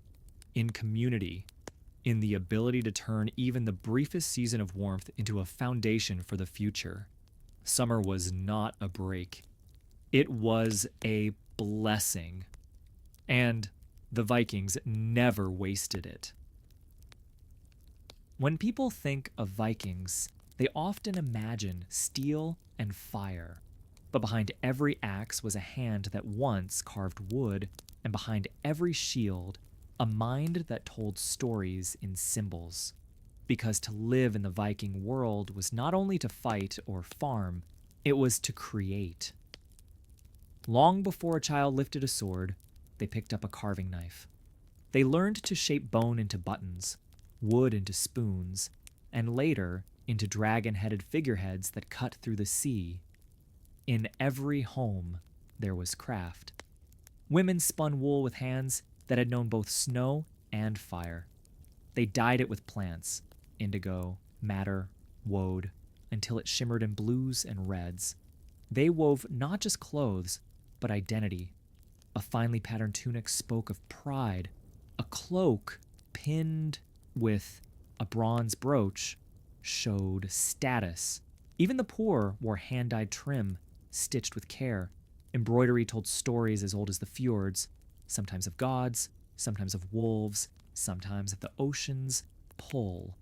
in community, in the ability to turn even the briefest season of warmth into a foundation for the future. Summer was not a break. It was a blessing. And The Vikings never wasted it. When people think of Vikings, they often imagine steel and fire. But behind every axe was a hand that once carved wood, and behind every shield, a mind that told stories in symbols. Because to live in the Viking world was not only to fight or farm, it was to create. Long before a child lifted a sword, they picked up a carving knife. They learned to shape bone into buttons, wood into spoons, and later into dragon-headed figureheads that cut through the sea. In every home, there was craft. Women spun wool with hands that had known both snow and fire. They dyed it with plants, indigo, madder, woad, until it shimmered in blues and reds. They wove not just clothes, but identity. A finely patterned tunic spoke of pride. A cloak pinned with a bronze brooch showed status. Even the poor wore hand-dyed trim, stitched with care. Embroidery told stories as old as the fjords, sometimes of gods, sometimes of wolves, sometimes of the ocean's pull.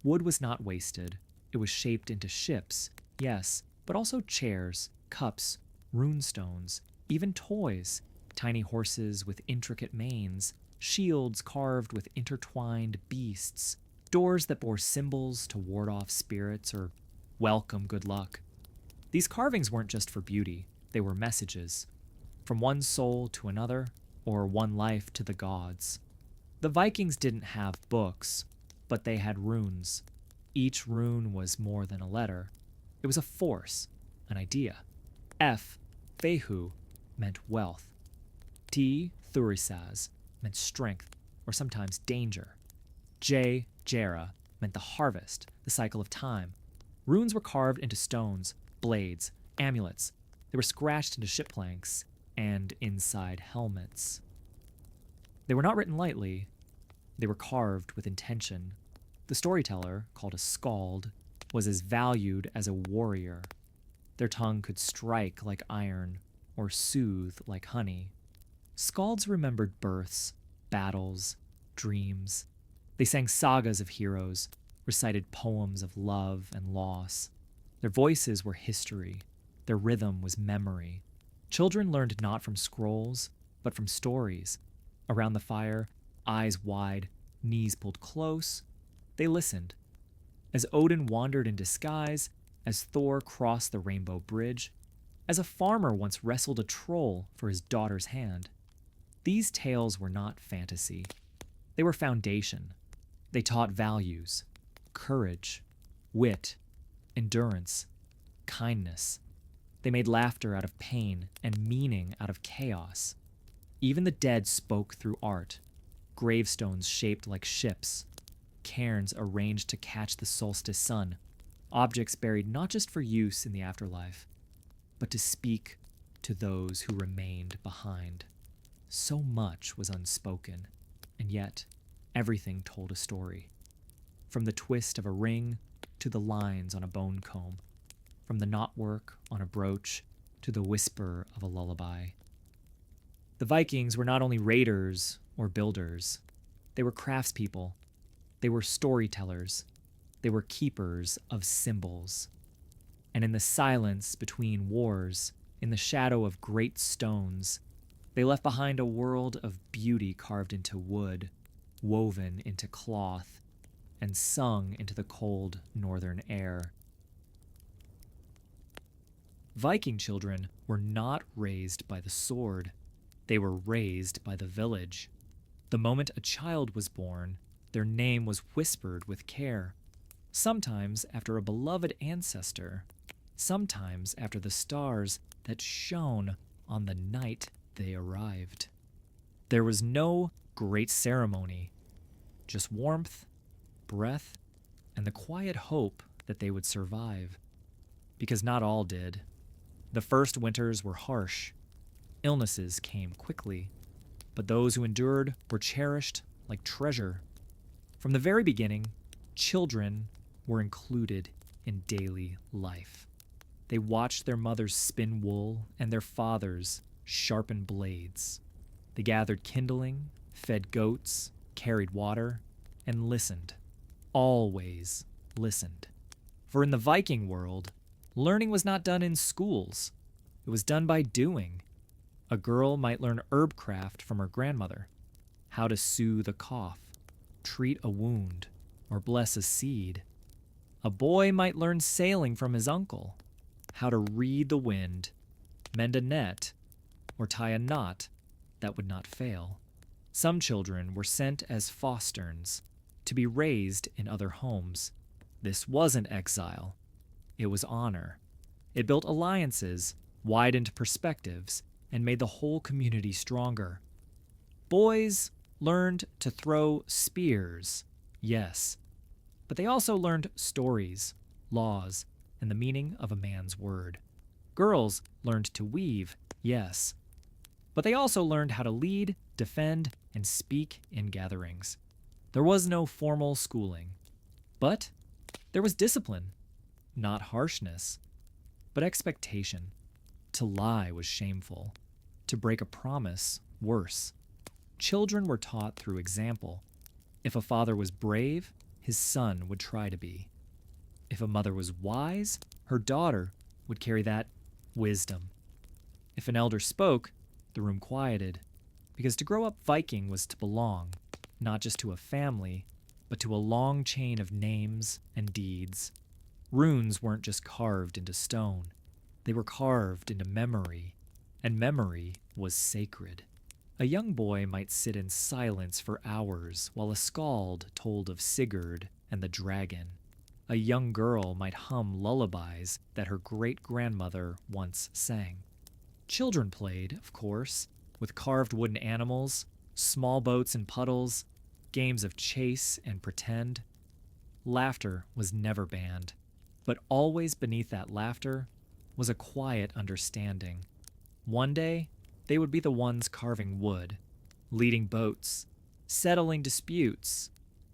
Wood was not wasted. It was shaped into ships, yes, but also chairs, cups, runestones, even toys, tiny horses with intricate manes, shields carved with intertwined beasts, doors that bore symbols to ward off spirits or welcome good luck. These carvings weren't just for beauty, they were messages, from one soul to another, or one life to the gods. The Vikings didn't have books, but they had runes. Each rune was more than a letter. It was a force, an idea. F, Fehu, meant wealth. T, Thurisaz, meant strength, or sometimes danger. J, Jera, meant the harvest, the cycle of time. Runes were carved into stones, blades, amulets. They were scratched into ship planks and inside helmets. They were not written lightly. They were carved with intention. The storyteller, called a skald, was as valued as a warrior. Their tongue could strike like iron or soothe like honey. Skalds remembered births, battles, dreams. They sang sagas of heroes, recited poems of love and loss. Their voices were history. Their rhythm was memory. Children learned not from scrolls, but from stories. Around the fire, eyes wide, knees pulled close, they listened. As Odin wandered in disguise, as Thor crossed the rainbow bridge, as a farmer once wrestled a troll for his daughter's hand. These tales were not fantasy. They were foundation. They taught values, courage, wit, endurance, kindness. They made laughter out of pain and meaning out of chaos. Even the dead spoke through art. Gravestones shaped like ships, cairns arranged to catch the solstice sun, objects buried not just for use in the afterlife, but to speak to those who remained behind. So much was unspoken, and yet everything told a story. From the twist of a ring to the lines on a bone comb, from the knotwork on a brooch to the whisper of a lullaby. The Vikings were not only raiders or builders, they were craftspeople. They were storytellers. They were keepers of symbols. And in the silence between wars, in the shadow of great stones, they left behind a world of beauty carved into wood, woven into cloth, and sung into the cold northern air. Viking children were not raised by the sword. They were raised by the village. The moment a child was born, their name was whispered with care, sometimes after a beloved ancestor, sometimes after the stars that shone on the night they arrived. There was no great ceremony, just warmth, breath, and the quiet hope that they would survive. Because not all did. The first winters were harsh. Illnesses came quickly, but those who endured were cherished like treasure. From the very beginning, children were included in daily life. They watched their mothers spin wool and their fathers sharpen blades. They gathered kindling, fed goats, carried water, and listened. Always listened. For in the Viking world, learning was not done in schools. It was done by doing. A girl might learn herbcraft from her grandmother, how to soothe a cough, treat a wound, or bless a seed. A boy might learn sailing from his uncle, how to read the wind, mend a net, or tie a knot that would not fail. Some children were sent as fosterns to be raised in other homes. This wasn't exile. It was honor. It built alliances, widened perspectives, and made the whole community stronger. Boys learned to throw spears, yes, but they also learned stories, laws, and the meaning of a man's word. Girls learned to weave, yes, but they also learned how to lead, defend, and speak in gatherings. There was no formal schooling, but there was discipline, not harshness, but expectation. To lie was shameful. To break a promise, worse. Children were taught through example. If a father was brave, his son would try to be. If a mother was wise, her daughter would carry that wisdom. If an elder spoke, the room quieted, because to grow up Viking was to belong, not just to a family, but to a long chain of names and deeds. Runes weren't just carved into stone. They were carved into memory, and memory was sacred. A young boy might sit in silence for hours while a skald told of Sigurd and the dragon. A young girl might hum lullabies that her great-grandmother once sang. Children played, of course, with carved wooden animals, small boats and puddles, games of chase and pretend. Laughter was never banned, but always beneath that laughter was a quiet understanding. One day, they would be the ones carving wood, leading boats, settling disputes,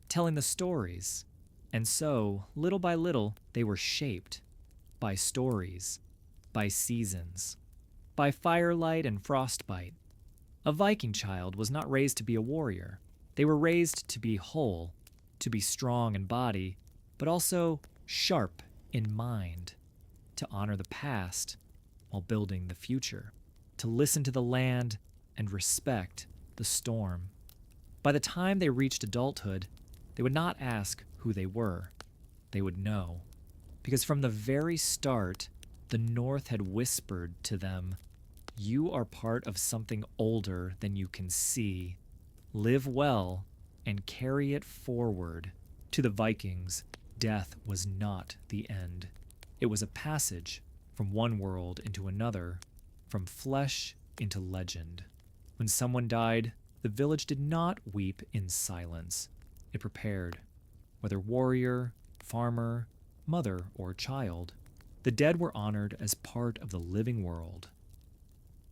telling the stories. And so, little by little, they were shaped by stories, by seasons, by firelight and frostbite. A Viking child was not raised to be a warrior. They were raised to be whole, to be strong in body, but also sharp in mind, to honor the past while building the future, to listen to the land and respect the storm. By the time they reached adulthood, they would not ask who they were. They would know. Because from the very start, the North had whispered to them, "You are part of something older than you can see. Live well and carry it forward." To the Vikings, death was not the end. It was a passage from one world into another, from flesh into legend. When someone died, the village did not weep in silence. It prepared. Whether warrior, farmer, mother, or child, the dead were honored as part of the living world.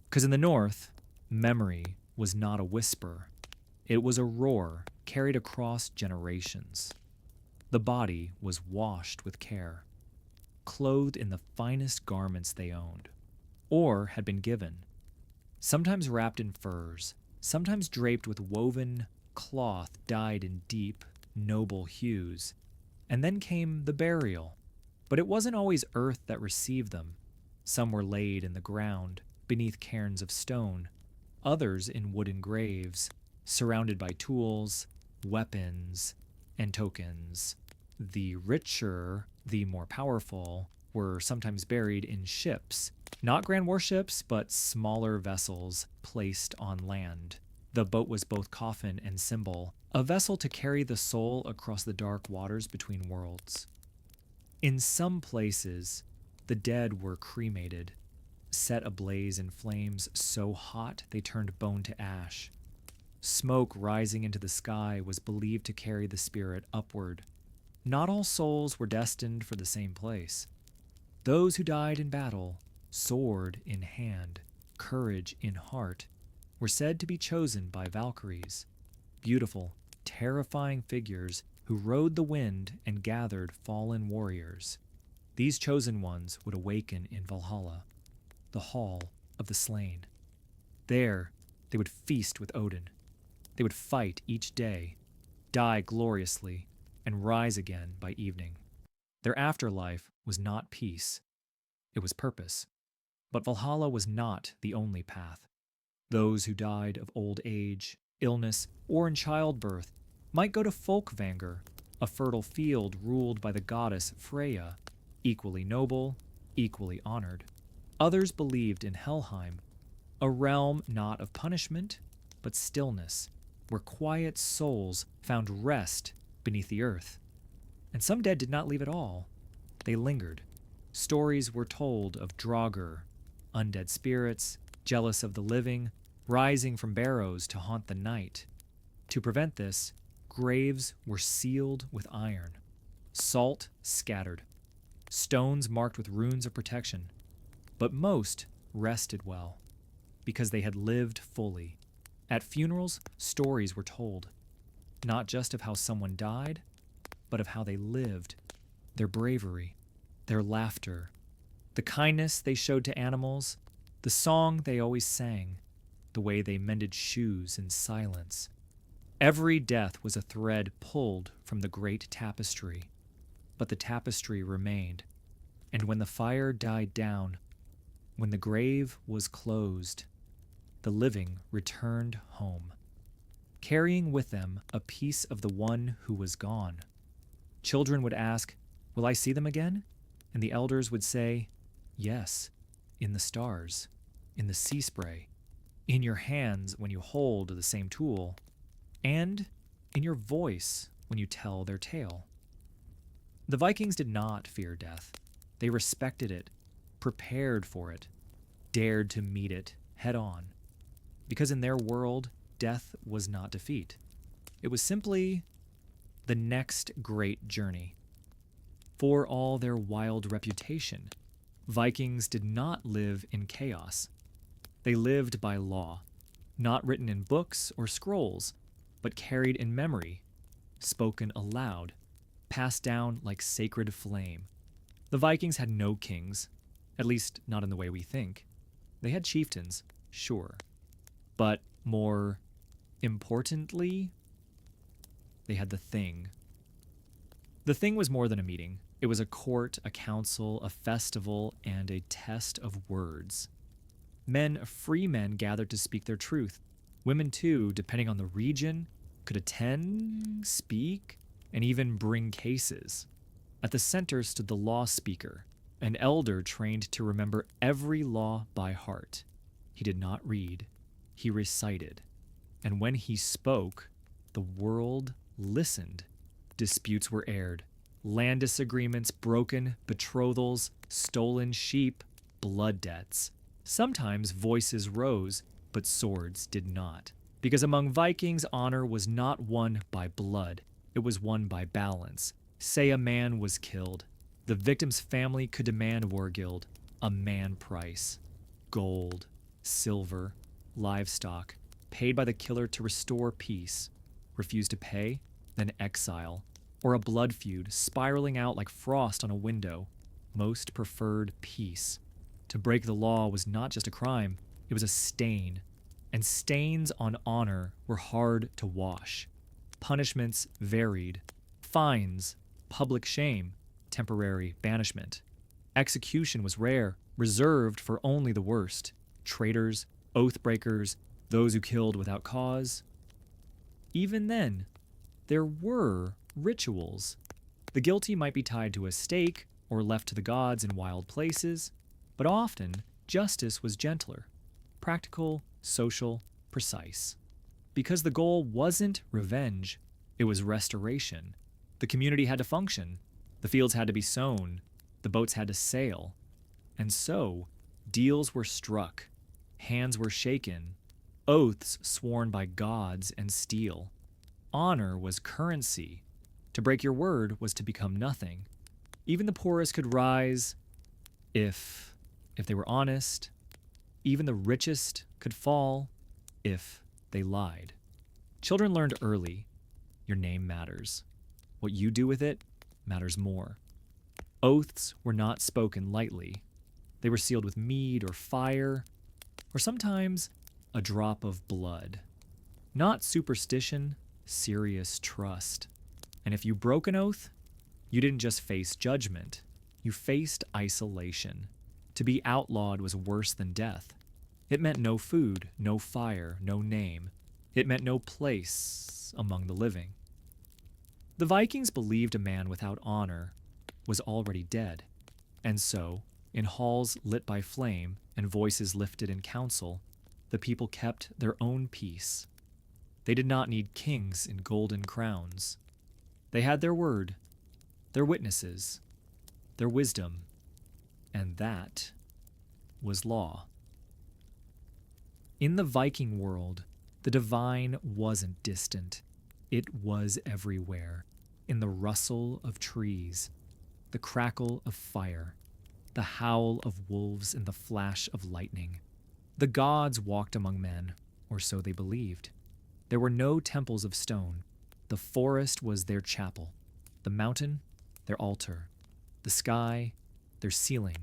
Because in the North, memory was not a whisper. It was a roar carried across generations. The body was washed with care, clothed in the finest garments they owned, or had been given, sometimes wrapped in furs, sometimes draped with woven cloth dyed in deep, noble hues. And then came the burial. But it wasn't always earth that received them. Some were laid in the ground, beneath cairns of stone, others in wooden graves, surrounded by tools, weapons, and tokens. The richer, the more powerful, were sometimes buried in ships, not grand warships, but smaller vessels placed on land. The boat was both coffin and symbol, a vessel to carry the soul across the dark waters between worlds. In some places, the dead were cremated, set ablaze in flames so hot they turned bone to ash. Smoke rising into the sky was believed to carry the spirit upward. Not all souls were destined for the same place. Those who died in battle, sword in hand, courage in heart, were said to be chosen by Valkyries, beautiful, terrifying figures who rode the wind and gathered fallen warriors. These chosen ones would awaken in Valhalla, the hall of the slain. There, They would feast with Odin. They would fight each day, die gloriously, and rise again by evening. Their afterlife was not peace, it was purpose. But Valhalla was not the only path. Those who died of old age, illness, or in childbirth might go to Folkvangr, a fertile field ruled by the goddess Freya, equally noble, equally honored. Others believed in Helheim, a realm not of punishment, but stillness, where quiet souls found rest beneath the earth. And some dead did not leave at all. They lingered. Stories were told of Draugr, undead spirits, jealous of the living, rising from barrows to haunt the night. To prevent this, graves were sealed with iron, salt scattered, stones marked with runes of protection. But most rested well, because they had lived fully. At funerals, stories were told, not just of how someone died, but of how they lived, their bravery, their laughter, the kindness they showed to animals, the song they always sang, the way they mended shoes in silence. Every death was a thread pulled from the great tapestry, but the tapestry remained, and when the fire died down, when the grave was closed, the living returned home, carrying with them a piece of the one who was gone. Children would ask, "Will I see them again?" And the elders would say, "Yes, in the stars, in the sea spray, in your hands when you hold the same tool, and in your voice when you tell their tale." The Vikings did not fear death. They respected it, prepared for it, dared to meet it head on. Because in their world, death was not defeat. It was simply the next great journey. For all their wild reputation, Vikings did not live in chaos. They lived by law, not written in books or scrolls, but carried in memory, spoken aloud, passed down like sacred flame. The Vikings had no kings, at least not in the way we think. They had chieftains, sure, but more importantly, they had the Thing. The Thing was more than a meeting. It was a court, a council, a festival, and a test of words. Free men gathered to speak their truth. Women, too, depending on the region, could attend, speak, and even bring cases. At the center stood the law speaker, an elder trained to remember every law by heart. He did not read, he recited. And when he spoke, the world listened. Disputes were aired, land disagreements broken, betrothals, stolen sheep, blood debts. Sometimes voices rose, but swords did not. Because among Vikings, honor was not won by blood, it was won by balance. Say a man was killed. The victim's family could demand Wargild, a man price. Gold, silver, livestock, paid by the killer to restore peace. Refused to pay, then exile. Or a blood feud spiraling out like frost on a window. Most preferred peace. To break the law was not just a crime, it was a stain. And stains on honor were hard to wash. Punishments varied. Fines, public shame, temporary banishment. Execution was rare, reserved for only the worst. Traitors, oath breakers, those who killed without cause. Even then, there were rituals. The guilty might be tied to a stake or left to the gods in wild places, but often justice was gentler, practical, social, precise. Because the goal wasn't revenge, it was restoration. The community had to function, the fields had to be sown, the boats had to sail. And so, deals were struck, hands were shaken, oaths sworn by gods and steel. Honor was currency. To break your word was to become nothing. Even the poorest could rise if they were honest. Even the richest could fall if they lied. Children learned early, your name matters. What you do with it matters more. Oaths were not spoken lightly. They were sealed with mead or fire, or sometimes a drop of blood. Not superstition, serious trust. And if you broke an oath, you didn't just face judgment, you faced isolation. To be outlawed was worse than death. It meant no food, no fire, no name. It meant no place among the living. The Vikings believed a man without honor was already dead, and so, in halls lit by flame and voices lifted in council, the people kept their own peace. They did not need kings in golden crowns. They had their word, their witnesses, their wisdom, and that was law. In the Viking world, the divine wasn't distant. It was everywhere, in the rustle of trees, the crackle of fire, the howl of wolves and the flash of lightning. The gods walked among men, or so they believed. There were no temples of stone. The forest was their chapel, the mountain, their altar, the sky, their ceiling.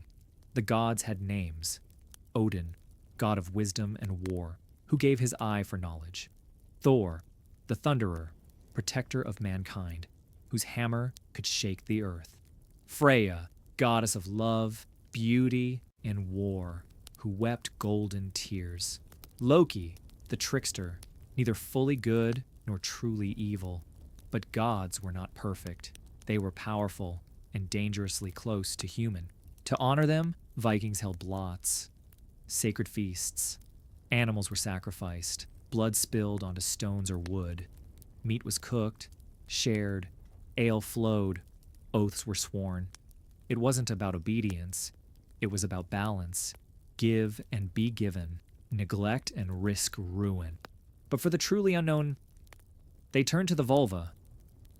The gods had names. Odin, god of wisdom and war, who gave his eye for knowledge. Thor, the thunderer, protector of mankind, whose hammer could shake the earth. Freya, goddess of love, beauty, and war, who wept golden tears. Loki, the trickster, neither fully good nor truly evil. But gods were not perfect. They were powerful and dangerously close to human. To honor them, Vikings held blots, sacred feasts. Animals were sacrificed, blood spilled onto stones or wood. Meat was cooked, shared, ale flowed, oaths were sworn. It wasn't about obedience, it was about balance. Give and be given, neglect and risk ruin. But for the truly unknown, they turned to the vulva.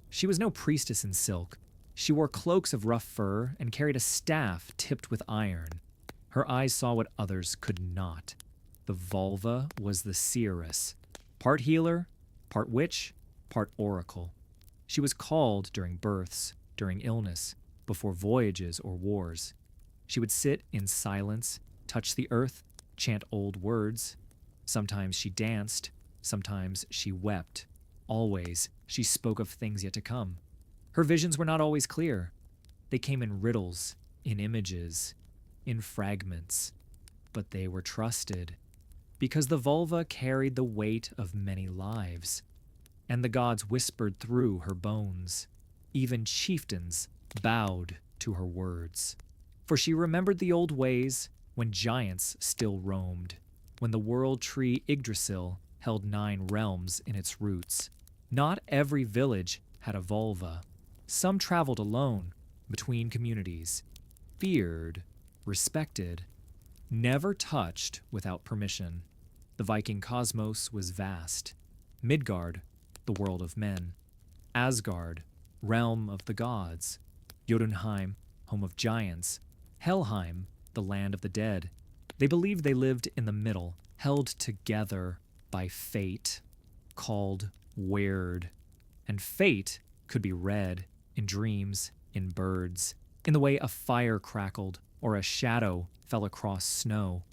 She was no priestess in silk. She wore cloaks of rough fur and carried a staff tipped with iron. Her eyes saw what others could not. The vulva was the seeress, part healer, part witch, part oracle. She was called during births, during illness, before voyages or wars. She would sit in silence, touch the earth, chant old words. Sometimes she danced, sometimes she wept. Always, she spoke of things yet to come. Her visions were not always clear. They came in riddles, in images, in fragments. But they were trusted, because the vulva carried the weight of many lives, and the gods whispered through her bones. Even chieftains bowed to her words. For she remembered the old ways when giants still roamed, when the world tree Yggdrasil held 9 realms in its roots. Not every village had a vulva. Some traveled alone, between communities, feared, respected, never touched without permission. The Viking cosmos was vast. Midgard, the world of men. Asgard, realm of the gods. Jotunheim, home of giants. Helheim, the land of the dead. They believed they lived in the middle, held together by fate, called weird. And fate could be read in dreams, in birds, in the way a fire crackled or a shadow fell across snow.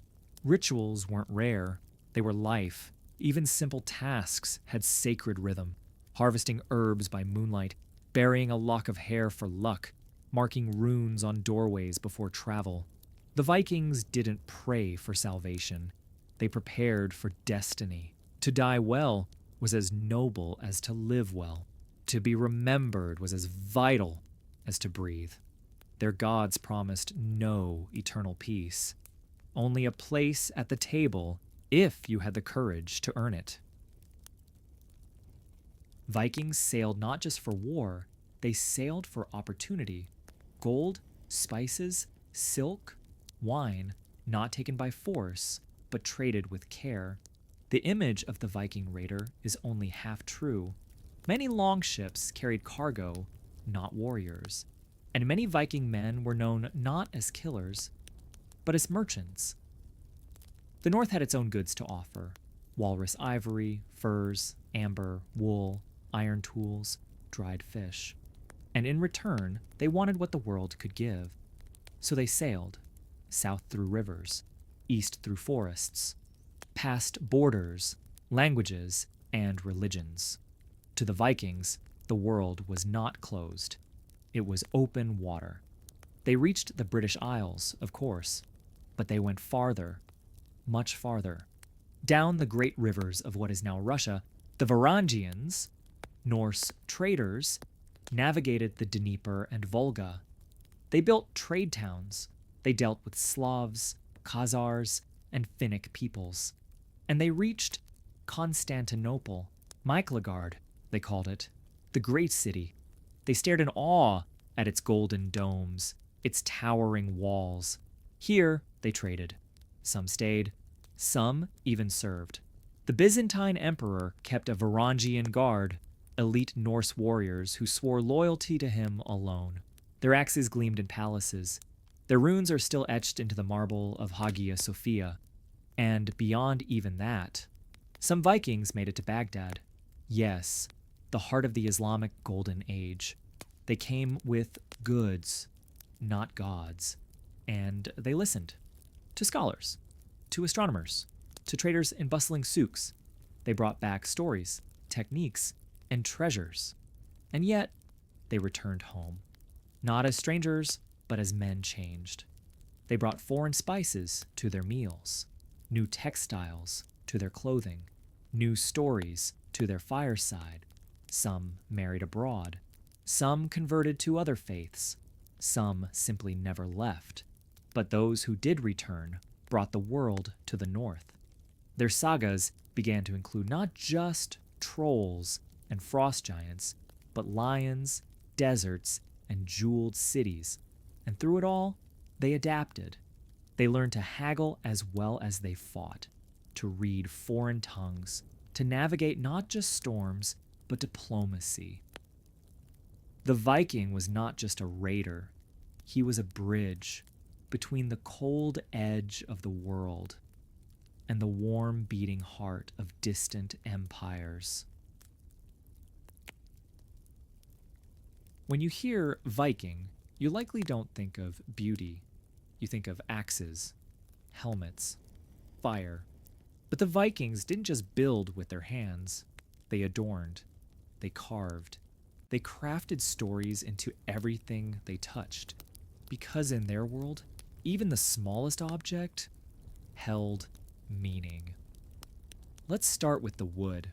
Rituals weren't rare, they were life. Even simple tasks had sacred rhythm. Harvesting herbs by moonlight, burying a lock of hair for luck, marking runes on doorways before travel. The Vikings didn't pray for salvation. They prepared for destiny. To die well was as noble as to live well. To be remembered was as vital as to breathe. Their gods promised no eternal peace, only a place at the table if you had the courage to earn it. Vikings sailed not just for war, they sailed for opportunity. Gold, spices, silk, wine, not taken by force, but traded with care. The image of the Viking raider is only half true. Many longships carried cargo, not warriors. And many Viking men were known not as killers, but as merchants. The North had its own goods to offer: walrus ivory, furs, amber, wool, iron tools, dried fish. And in return, they wanted what the world could give. So they sailed, south through rivers, east through forests, past borders, languages, and religions. To the Vikings, the world was not closed. It was open water. They reached the British Isles, of course, but they went farther, much farther. Down the great rivers of what is now Russia, the Varangians, Norse traders, navigated the Dnieper and Volga. They built trade towns. They dealt with Slavs, Khazars, and Finnic peoples. And they reached Constantinople, Miklagard, they called it, the great city. They stared in awe at its golden domes, its towering walls. Here they traded. Some stayed, some even served. The Byzantine emperor kept a Varangian guard, elite Norse warriors who swore loyalty to him alone. Their axes gleamed in palaces. Their runes are still etched into the marble of Hagia Sophia. And beyond even that, some Vikings made it to Baghdad. Yes, the heart of the Islamic Golden Age. They came with goods, not gods. And they listened to scholars, to astronomers, to traders in bustling souks. They brought back stories, techniques, and treasures. And yet, they returned home. Not as strangers, but as men changed. They brought foreign spices to their meals, new textiles to their clothing, new stories to their fireside. Some married abroad. Some converted to other faiths. Some simply never left. But those who did return brought the world to the north. Their sagas began to include not just trolls and frost giants, but lions, deserts, and jeweled cities. And through it all, they adapted. They learned to haggle as well as they fought, to read foreign tongues, to navigate not just storms, but diplomacy. The Viking was not just a raider. He was a bridge between the cold edge of the world and the warm beating heart of distant empires. When you hear Viking, you likely don't think of beauty. You think of axes, helmets, fire. But the Vikings didn't just build with their hands. They adorned. They carved. They crafted stories into everything they touched. Because in their world, even the smallest object held meaning. Let's start with the wood.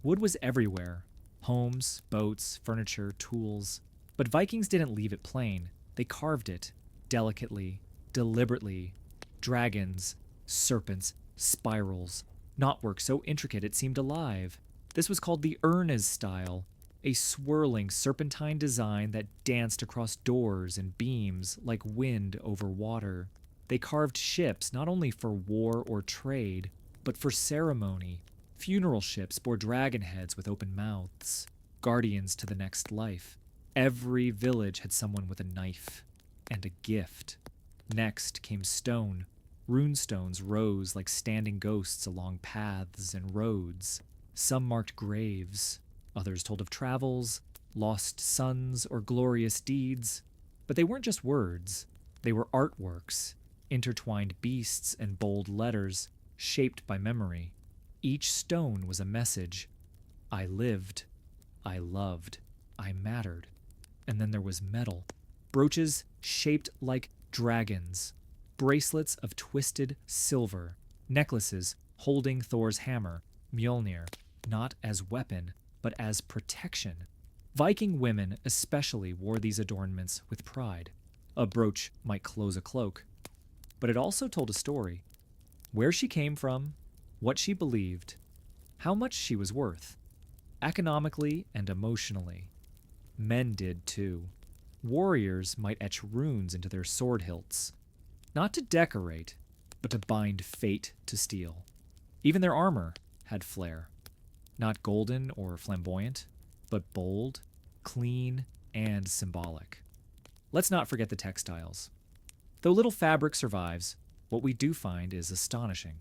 Wood was everywhere. Homes, boats, furniture, tools. But Vikings didn't leave it plain. They carved it, delicately, deliberately. Dragons, serpents, spirals, knotwork so intricate it seemed alive. This was called the Urnez style, a swirling serpentine design that danced across doors and beams like wind over water. They carved ships not only for war or trade, but for ceremony. Funeral ships bore dragon heads with open mouths, guardians to the next life. Every village had someone with a knife and a gift. Next came stone. Runestones rose like standing ghosts along paths and roads. Some marked graves. Others told of travels, lost sons, or glorious deeds. But they weren't just words. They were artworks, intertwined beasts and bold letters, shaped by memory. Each stone was a message. I lived. I loved. I mattered. And then there was metal. Brooches shaped like dragons. Bracelets of twisted silver. Necklaces holding Thor's hammer, Mjolnir, not as weapon, but as protection. Viking women especially wore these adornments with pride. A brooch might close a cloak, but it also told a story. Where she came from, what she believed, how much she was worth, economically and emotionally. Men did too. Warriors might etch runes into their sword hilts, not to decorate, but to bind fate to steel. Even their armor had flair. Not golden or flamboyant, but bold, clean, and symbolic. Let's not forget the textiles. Though little fabric survives, what we do find is astonishing.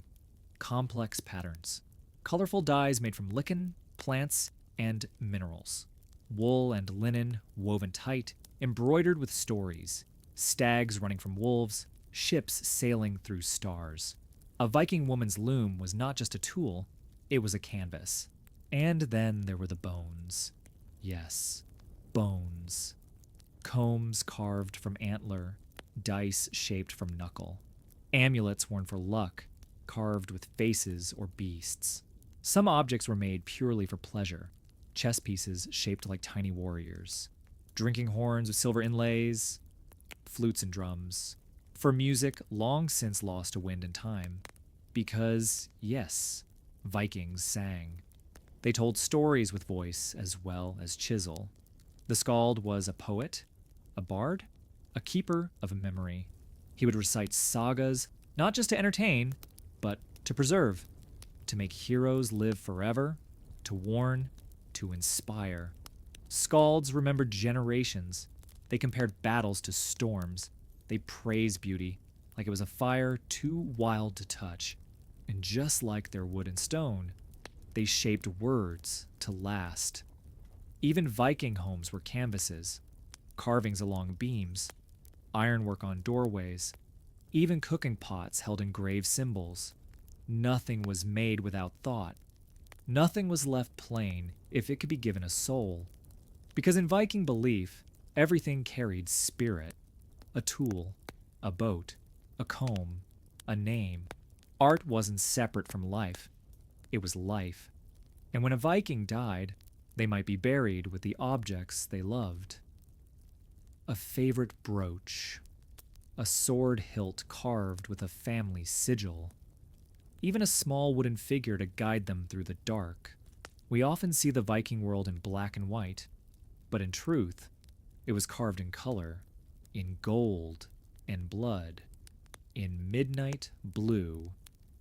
Complex patterns. Colorful dyes made from lichen, plants, and minerals. Wool and linen woven tight, embroidered with stories. Stags running from wolves, ships sailing through stars. A Viking woman's loom was not just a tool, it was a canvas. And then there were the bones. Yes, bones. Combs carved from antler, dice shaped from knuckle. Amulets worn for luck, carved with faces or beasts. Some objects were made purely for pleasure, chess pieces shaped like tiny warriors, drinking horns with silver inlays, flutes and drums. For music long since lost to wind and time. Because, yes, Vikings sang. They told stories with voice as well as chisel. The skald was a poet, a bard, a keeper of memory. He would recite sagas, not just to entertain, but to preserve, to make heroes live forever, to warn, to inspire. Skalds remembered generations. They compared battles to storms. They praised beauty like it was a fire too wild to touch. And just like their wood and stone, they shaped words to last. Even Viking homes were canvases, carvings along beams, ironwork on doorways, even cooking pots held engraved symbols. Nothing was made without thought. Nothing was left plain if it could be given a soul. Because in Viking belief, everything carried spirit. A tool, a boat, a comb, a name. Art wasn't separate from life. It was life. And when a Viking died, they might be buried with the objects they loved. A favorite brooch, a sword hilt carved with a family sigil, even a small wooden figure to guide them through the dark. We often see the Viking world in black and white, but in truth, it was carved in color, in gold and blood, in midnight blue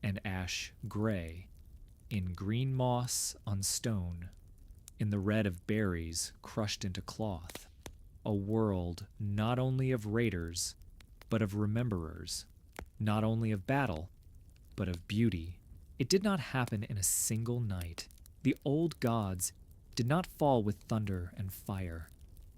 and ash gray, in green moss on stone, in the red of berries crushed into cloth. A world not only of raiders, but of rememberers, not only of battle, but of beauty. It did not happen in a single night. The old gods did not fall with thunder and fire.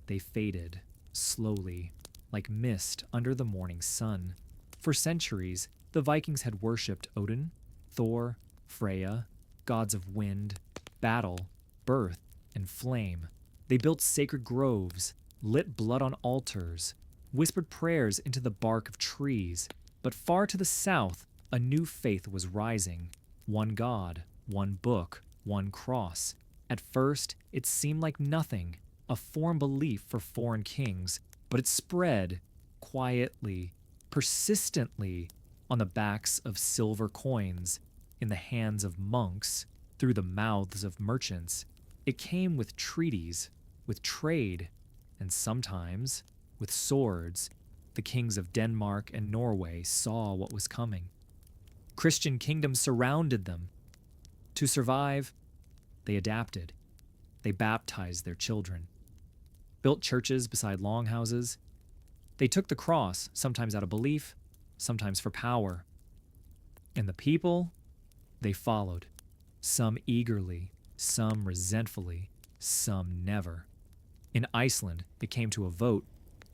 They faded, slowly, like mist under the morning sun. For centuries, the Vikings had worshipped Odin, Thor, Freya, gods of wind, battle, birth, and flame. They built sacred groves, lit blood on altars, whispered prayers into the bark of trees. But far to the south, a new faith was rising. One god, one book, one cross. At first, it seemed like nothing, a foreign belief for foreign kings, but it spread quietly, persistently, on the backs of silver coins, in the hands of monks, through the mouths of merchants. It came with treaties, with trade, and sometimes with swords. The kings of Denmark and Norway saw what was coming. Christian kingdoms surrounded them. To survive, they adapted. They baptized their children, built churches beside longhouses. They took the cross, sometimes out of belief, sometimes for power. And the people, they followed, some eagerly, some resentfully, some never. In Iceland, it came to a vote.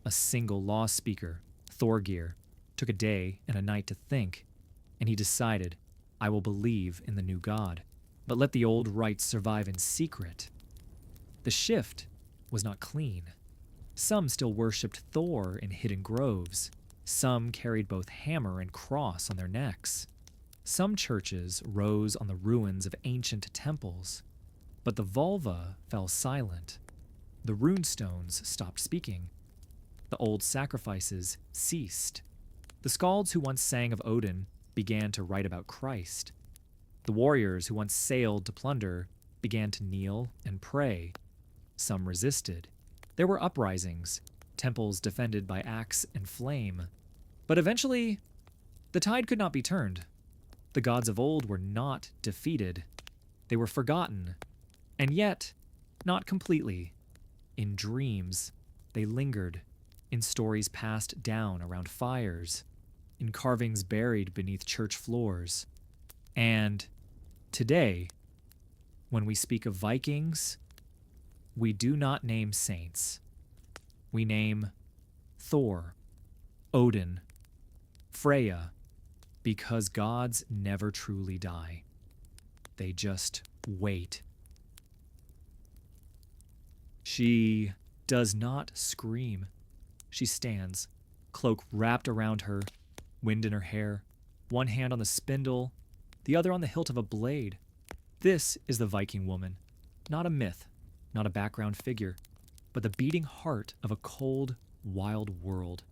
A single law speaker, Thorgir, took a day and a night to think, and he decided, I will believe in the new god, but let the old rites survive in secret. The shift was not clean. Some still worshipped Thor in hidden groves. Some carried both hammer and cross on their necks. Some churches rose on the ruins of ancient temples, but the vulva fell silent. The runestones stopped speaking. The old sacrifices ceased. The skalds who once sang of Odin began to write about Christ. The warriors who once sailed to plunder began to kneel and pray. Some resisted. There were uprisings, temples defended by axe and flame. But eventually, the tide could not be turned. The gods of old were not defeated. They were forgotten, and yet not completely. In dreams, they lingered, in stories passed down around fires, in carvings buried beneath church floors. And today, when we speak of Vikings, we do not name saints. We name Thor, Odin, Freya, Because gods never truly die. They just wait. She does not scream. She stands, cloak wrapped around her, wind in her hair, one hand on the spindle, the other on the hilt of a blade. This is the Viking woman, not a myth, not a background figure, but the beating heart of a cold, wild world.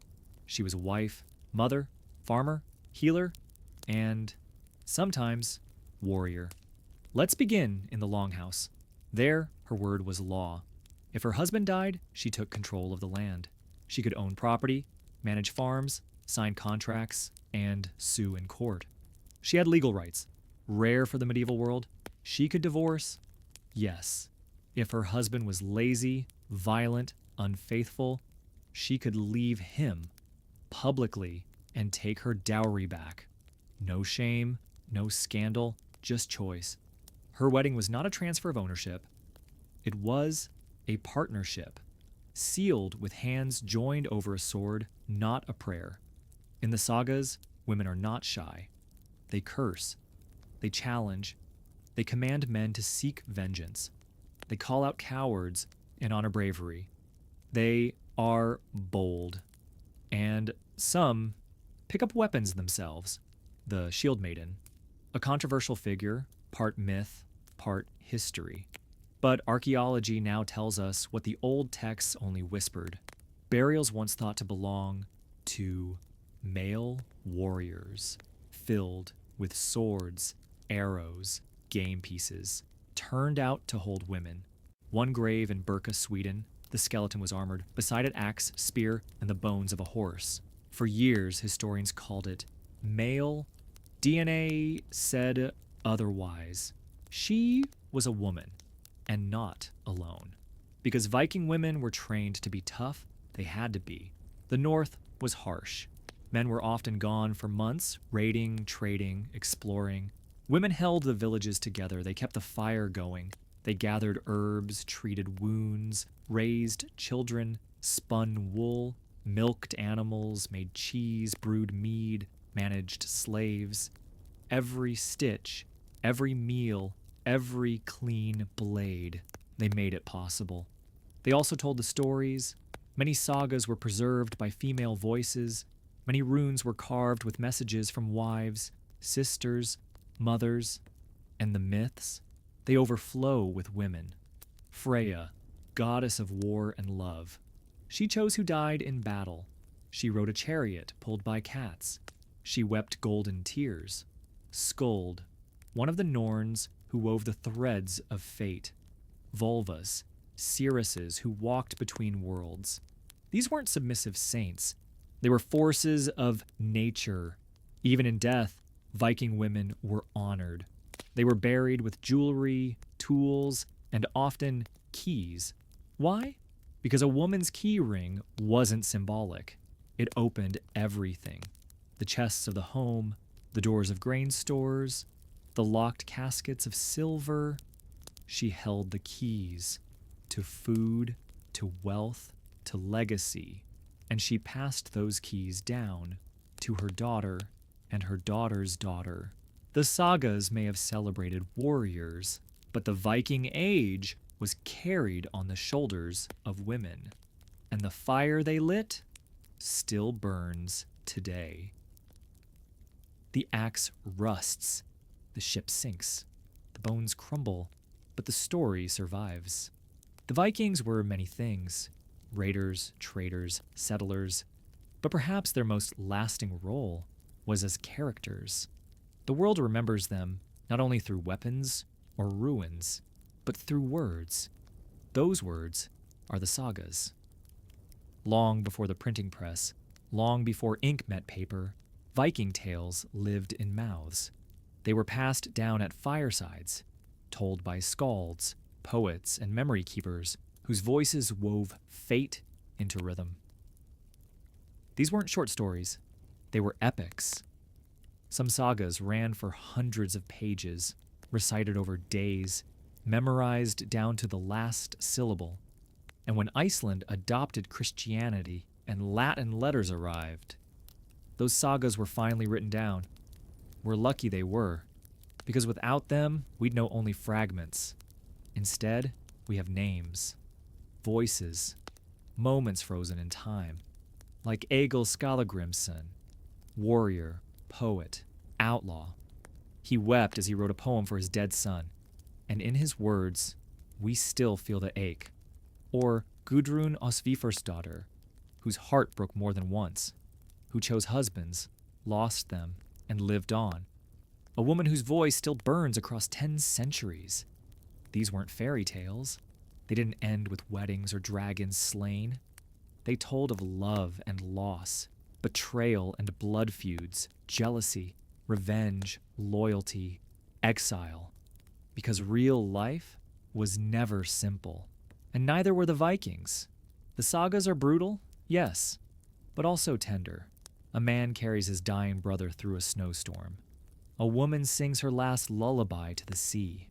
She was a wife, mother, farmer, healer, and sometimes warrior. Let's begin in the longhouse. There, her word was law. If her husband died, she took control of the land. She could own property, manage farms, sign contracts, and sue in court. She had legal rights, rare for the medieval world. She could divorce, yes. If her husband was lazy, violent, unfaithful, she could leave him publicly and take her dowry back. No shame, no scandal, just choice. Her wedding was not a transfer of ownership. It was a partnership, sealed with hands joined over a sword, not a prayer. In the sagas, women are not shy. They curse. They challenge. They command men to seek vengeance. They call out cowards and honor bravery. They are bold. And some pick up weapons themselves. The Shield Maiden, a controversial figure, part myth, part history. But archaeology now tells us what the old texts only whispered. Burials once thought to belong to male warriors, filled with swords, arrows, game pieces, turned out to hold women. One grave in Birka, Sweden, the skeleton was armored, beside it axe, spear, and the bones of a horse. For years, historians called it male. DNA said otherwise. She was a woman, and not alone. Because Viking women were trained to be tough, they had to be. The North was harsh. Men were often gone for months, raiding, trading, exploring. Women held the villages together. They kept the fire going. They gathered herbs, treated wounds, raised children, spun wool, milked animals, made cheese, brewed mead, managed slaves. Every stitch, every meal, every clean blade, they made it possible. They also told the stories. Many sagas were preserved by female voices. Many runes were carved with messages from wives, sisters, mothers, and the myths. They overflow with women. Freya, goddess of war and love. She chose who died in battle. She rode a chariot pulled by cats. She wept golden tears. Skuld, one of the Norns who wove the threads of fate. Volvas, seeresses who walked between worlds. These weren't submissive saints. They were forces of nature. Even in death, Viking women were honored. They were buried with jewelry, tools, and often keys. Why? Because a woman's key ring wasn't symbolic. It opened everything. The chests of the home, the doors of grain stores, the locked caskets of silver. She held the keys to food, to wealth, to legacy, and she passed those keys down to her daughter and her daughter's daughter. The sagas may have celebrated warriors, but the Viking Age was carried on the shoulders of women, and the fire they lit still burns today. The axe rusts, the ship sinks, the bones crumble, but the story survives. The Vikings were many things: raiders, traders, settlers, but perhaps their most lasting role was as characters. The world remembers them not only through weapons or ruins, but through words. Those words are the sagas. Long before the printing press, long before ink met paper, Viking tales lived in mouths. They were passed down at firesides, told by skalds, poets, and memory keepers whose voices wove fate into rhythm. These weren't short stories. They were epics. Some sagas ran for hundreds of pages, recited over days, memorized down to the last syllable. And when Iceland adopted Christianity and Latin letters arrived, those sagas were finally written down. We're lucky they were, because without them, we'd know only fragments. Instead, we have names, voices, moments frozen in time, like Egil Skallagrimsson, warrior, poet, outlaw. He wept as he wrote a poem for his dead son, and in his words, we still feel the ache. Or Gudrun Osvifarsdottir, whose heart broke more than once, who chose husbands, lost them, and lived on. A woman whose voice still burns across 10 centuries. These weren't fairy tales. They didn't end with weddings or dragons slain. They told of love and loss, betrayal and blood feuds, jealousy, revenge, loyalty, exile. Because real life was never simple. And neither were the Vikings. The sagas are brutal, yes, but also tender. A man carries his dying brother through a snowstorm. A woman sings her last lullaby to the sea.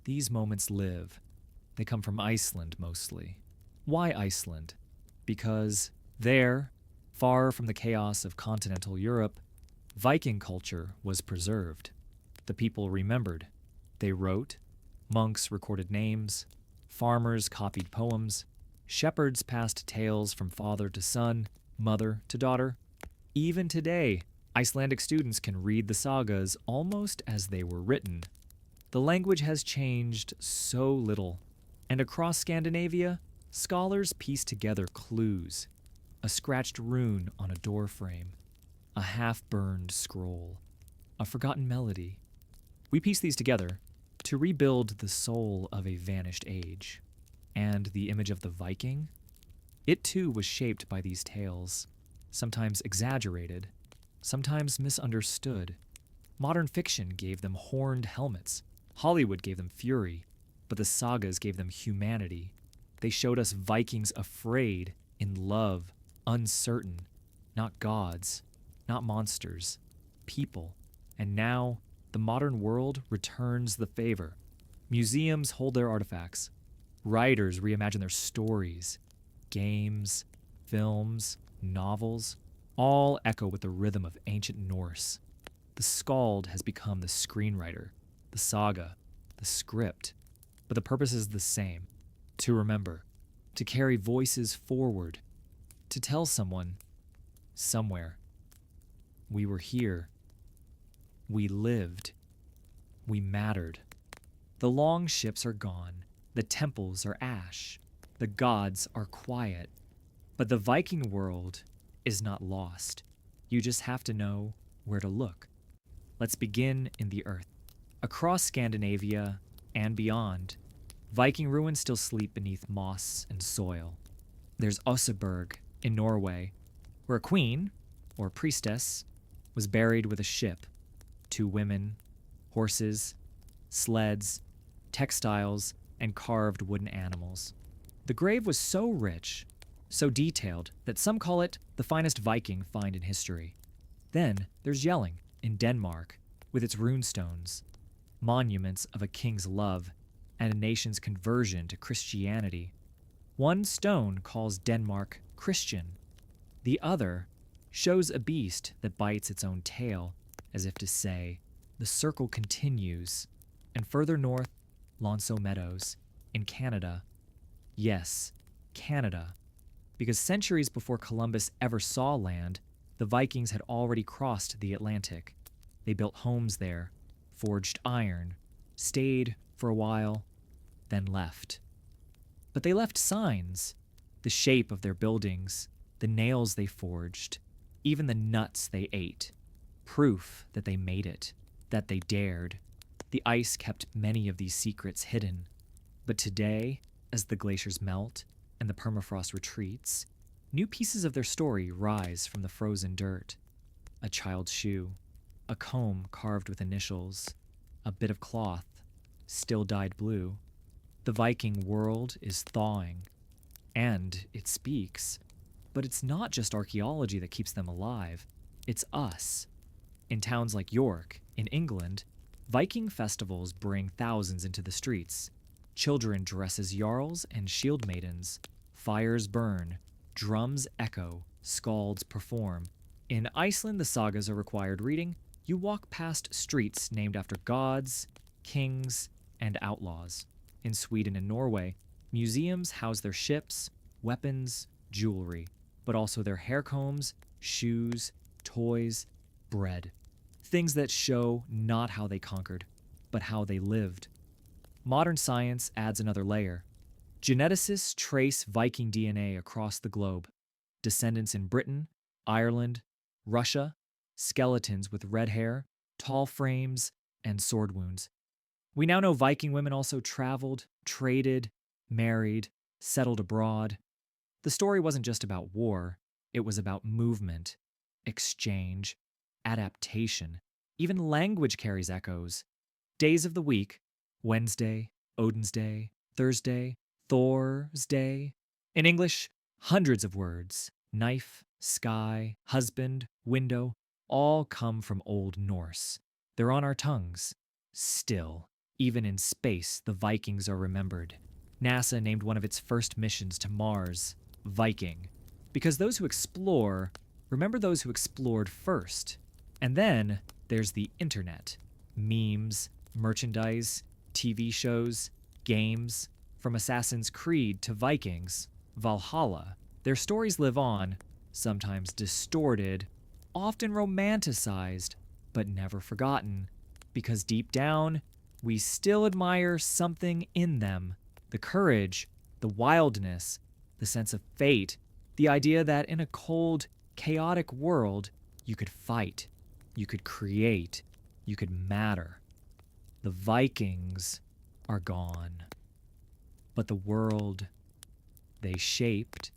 These moments live. They come from Iceland mostly. Why Iceland? Because there, far from the chaos of continental Europe, Viking culture was preserved. The people remembered. They wrote. Monks recorded names. Farmers copied poems. Shepherds passed tales from father to son, mother to daughter. Even today, Icelandic students can read the sagas almost as they were written. The language has changed so little, and across Scandinavia, scholars piece together clues. A scratched rune on a doorframe, a half-burned scroll, a forgotten melody. We piece these together to rebuild the soul of a vanished age. And the image of the Viking? It too was shaped by these tales, sometimes exaggerated, sometimes misunderstood. Modern fiction gave them horned helmets. Hollywood gave them fury, but the sagas gave them humanity. They showed us Vikings afraid, in love, uncertain, not gods, not monsters, people. And now, the modern world returns the favor. Museums hold their artifacts. Writers reimagine their stories. Games, films, novels, all echo with the rhythm of ancient Norse. The skald has become the screenwriter, the saga, the script. But the purpose is the same: to remember, to carry voices forward, to tell someone, somewhere, we were here, we lived, we mattered. The long ships are gone, the temples are ash, the gods are quiet, but the Viking world is not lost. You just have to know where to look. Let's begin in the earth. Across Scandinavia and beyond, Viking ruins still sleep beneath moss and soil. There's Oseberg in Norway, where a queen, or priestess, was buried with a ship, 2 women, horses, sleds, textiles, and carved wooden animals. The grave was so rich, so detailed, that some call it the finest Viking find in history. Then there's Jelling in Denmark, with its runestones, monuments of a king's love and a nation's conversion to Christianity. One stone calls Denmark Christian. The other shows a beast that bites its own tail, as if to say, the circle continues. And further north, Lonso Meadows, in Canada. Yes, Canada. Because centuries before Columbus ever saw land, the Vikings had already crossed the Atlantic. They built homes there, forged iron, stayed for a while, then left. But they left signs: the shape of their buildings, the nails they forged, even the nuts they ate. Proof that they made it, that they dared. The ice kept many of these secrets hidden. But today, as the glaciers melt and the permafrost retreats, new pieces of their story rise from the frozen dirt. A child's shoe, a comb carved with initials, a bit of cloth, still dyed blue. The Viking world is thawing, and it speaks. But it's not just archaeology that keeps them alive, it's us. In towns like York, in England, Viking festivals bring thousands into the streets. Children dress as jarls and shield maidens. Fires burn, drums echo, skalds perform. In Iceland, the sagas are required reading. you walk past streets named after gods, kings, and outlaws. In Sweden and Norway, museums house their ships, weapons, jewelry, but also their hair combs, shoes, toys, bread. Things that show not how they conquered, but how they lived. Modern science adds another layer. Geneticists trace Viking DNA across the globe. Descendants in Britain, Ireland, Russia, skeletons with red hair, tall frames, and sword wounds. We now know Viking women also traveled, traded, married, settled abroad. The story wasn't just about war, it was about movement, exchange, adaptation. Even language carries echoes. Days of the week: Wednesday, Odin's Day, Thursday, Thor's Day. In English, hundreds of words: knife, sky, husband, window, all come from Old Norse. They're on our tongues. Still, even in space, the Vikings are remembered. NASA named one of its first missions to Mars Viking, because those who explore remember those who explored first. And then there's the internet. Memes, merchandise, TV shows, games. From Assassin's Creed to Vikings, Valhalla, their stories live on, sometimes distorted, often romanticized, but never forgotten, because deep down, we still admire something in them: the courage, the wildness, the sense of fate, the idea that in a cold, chaotic world, you could fight, you could create, you could matter. The Vikings are gone. But the world they shaped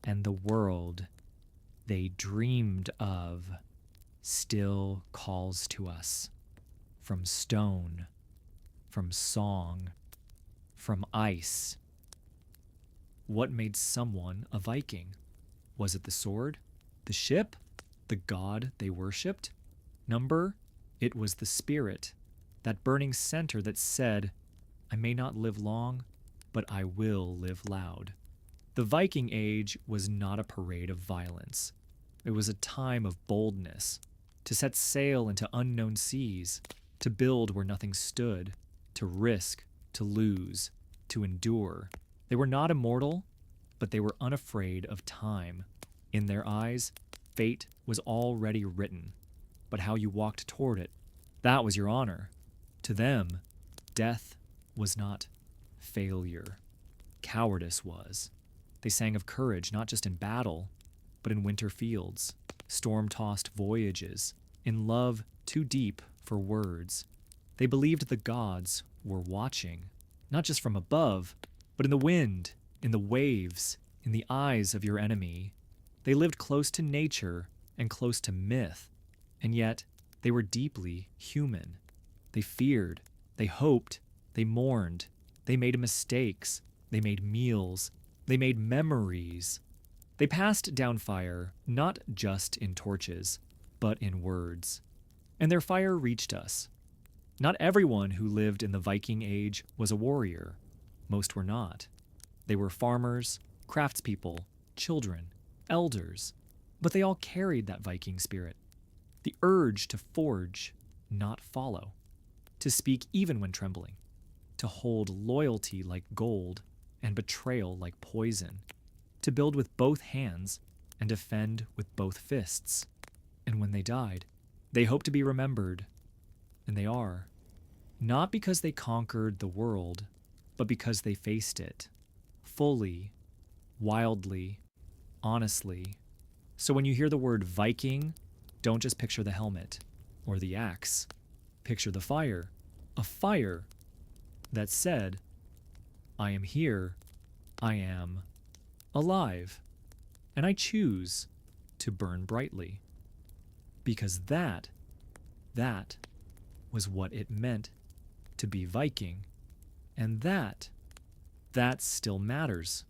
and the world they dreamed of still calls to us. From stone, from song, from ice. What made someone a Viking? Was it the sword, the ship, the god they worshipped? Number, it was the spirit, that burning center that said, I may not live long, but I will live loud. The Viking Age was not a parade of violence. It was a time of boldness, to set sail into unknown seas, to build where nothing stood, to risk, to lose, to endure. They were not immortal, but they were unafraid of time. In their eyes, fate was already written, but how you walked toward it, that was your honor. To them, death was not failure. Cowardice was. They sang of courage not just in battle, but in winter fields, storm-tossed voyages, in love too deep for words. They believed the gods were watching, not just from above, but in the wind, in the waves, in the eyes of your enemy. They lived close to nature and close to myth, and yet they were deeply human. They feared, they hoped, they mourned, they made mistakes, they made meals, they made memories. They passed down fire, not just in torches, but in words. And their fire reached us. Not everyone who lived in the Viking Age was a warrior. Most were not. They were farmers, craftspeople, children, elders, but they all carried that Viking spirit. The urge to forge, not follow. To speak even when trembling. To hold loyalty like gold and betrayal like poison. To build with both hands and defend with both fists. And when they died, they hoped to be remembered. And they are. Not because they conquered the world, but because they faced it. Fully, wildly, honestly. So when you hear the word Viking, don't just picture the helmet or the axe. Picture the fire. A fire that said, I am here, I am alive, and I choose to burn brightly. Because that was what it meant to be Viking. And that still matters.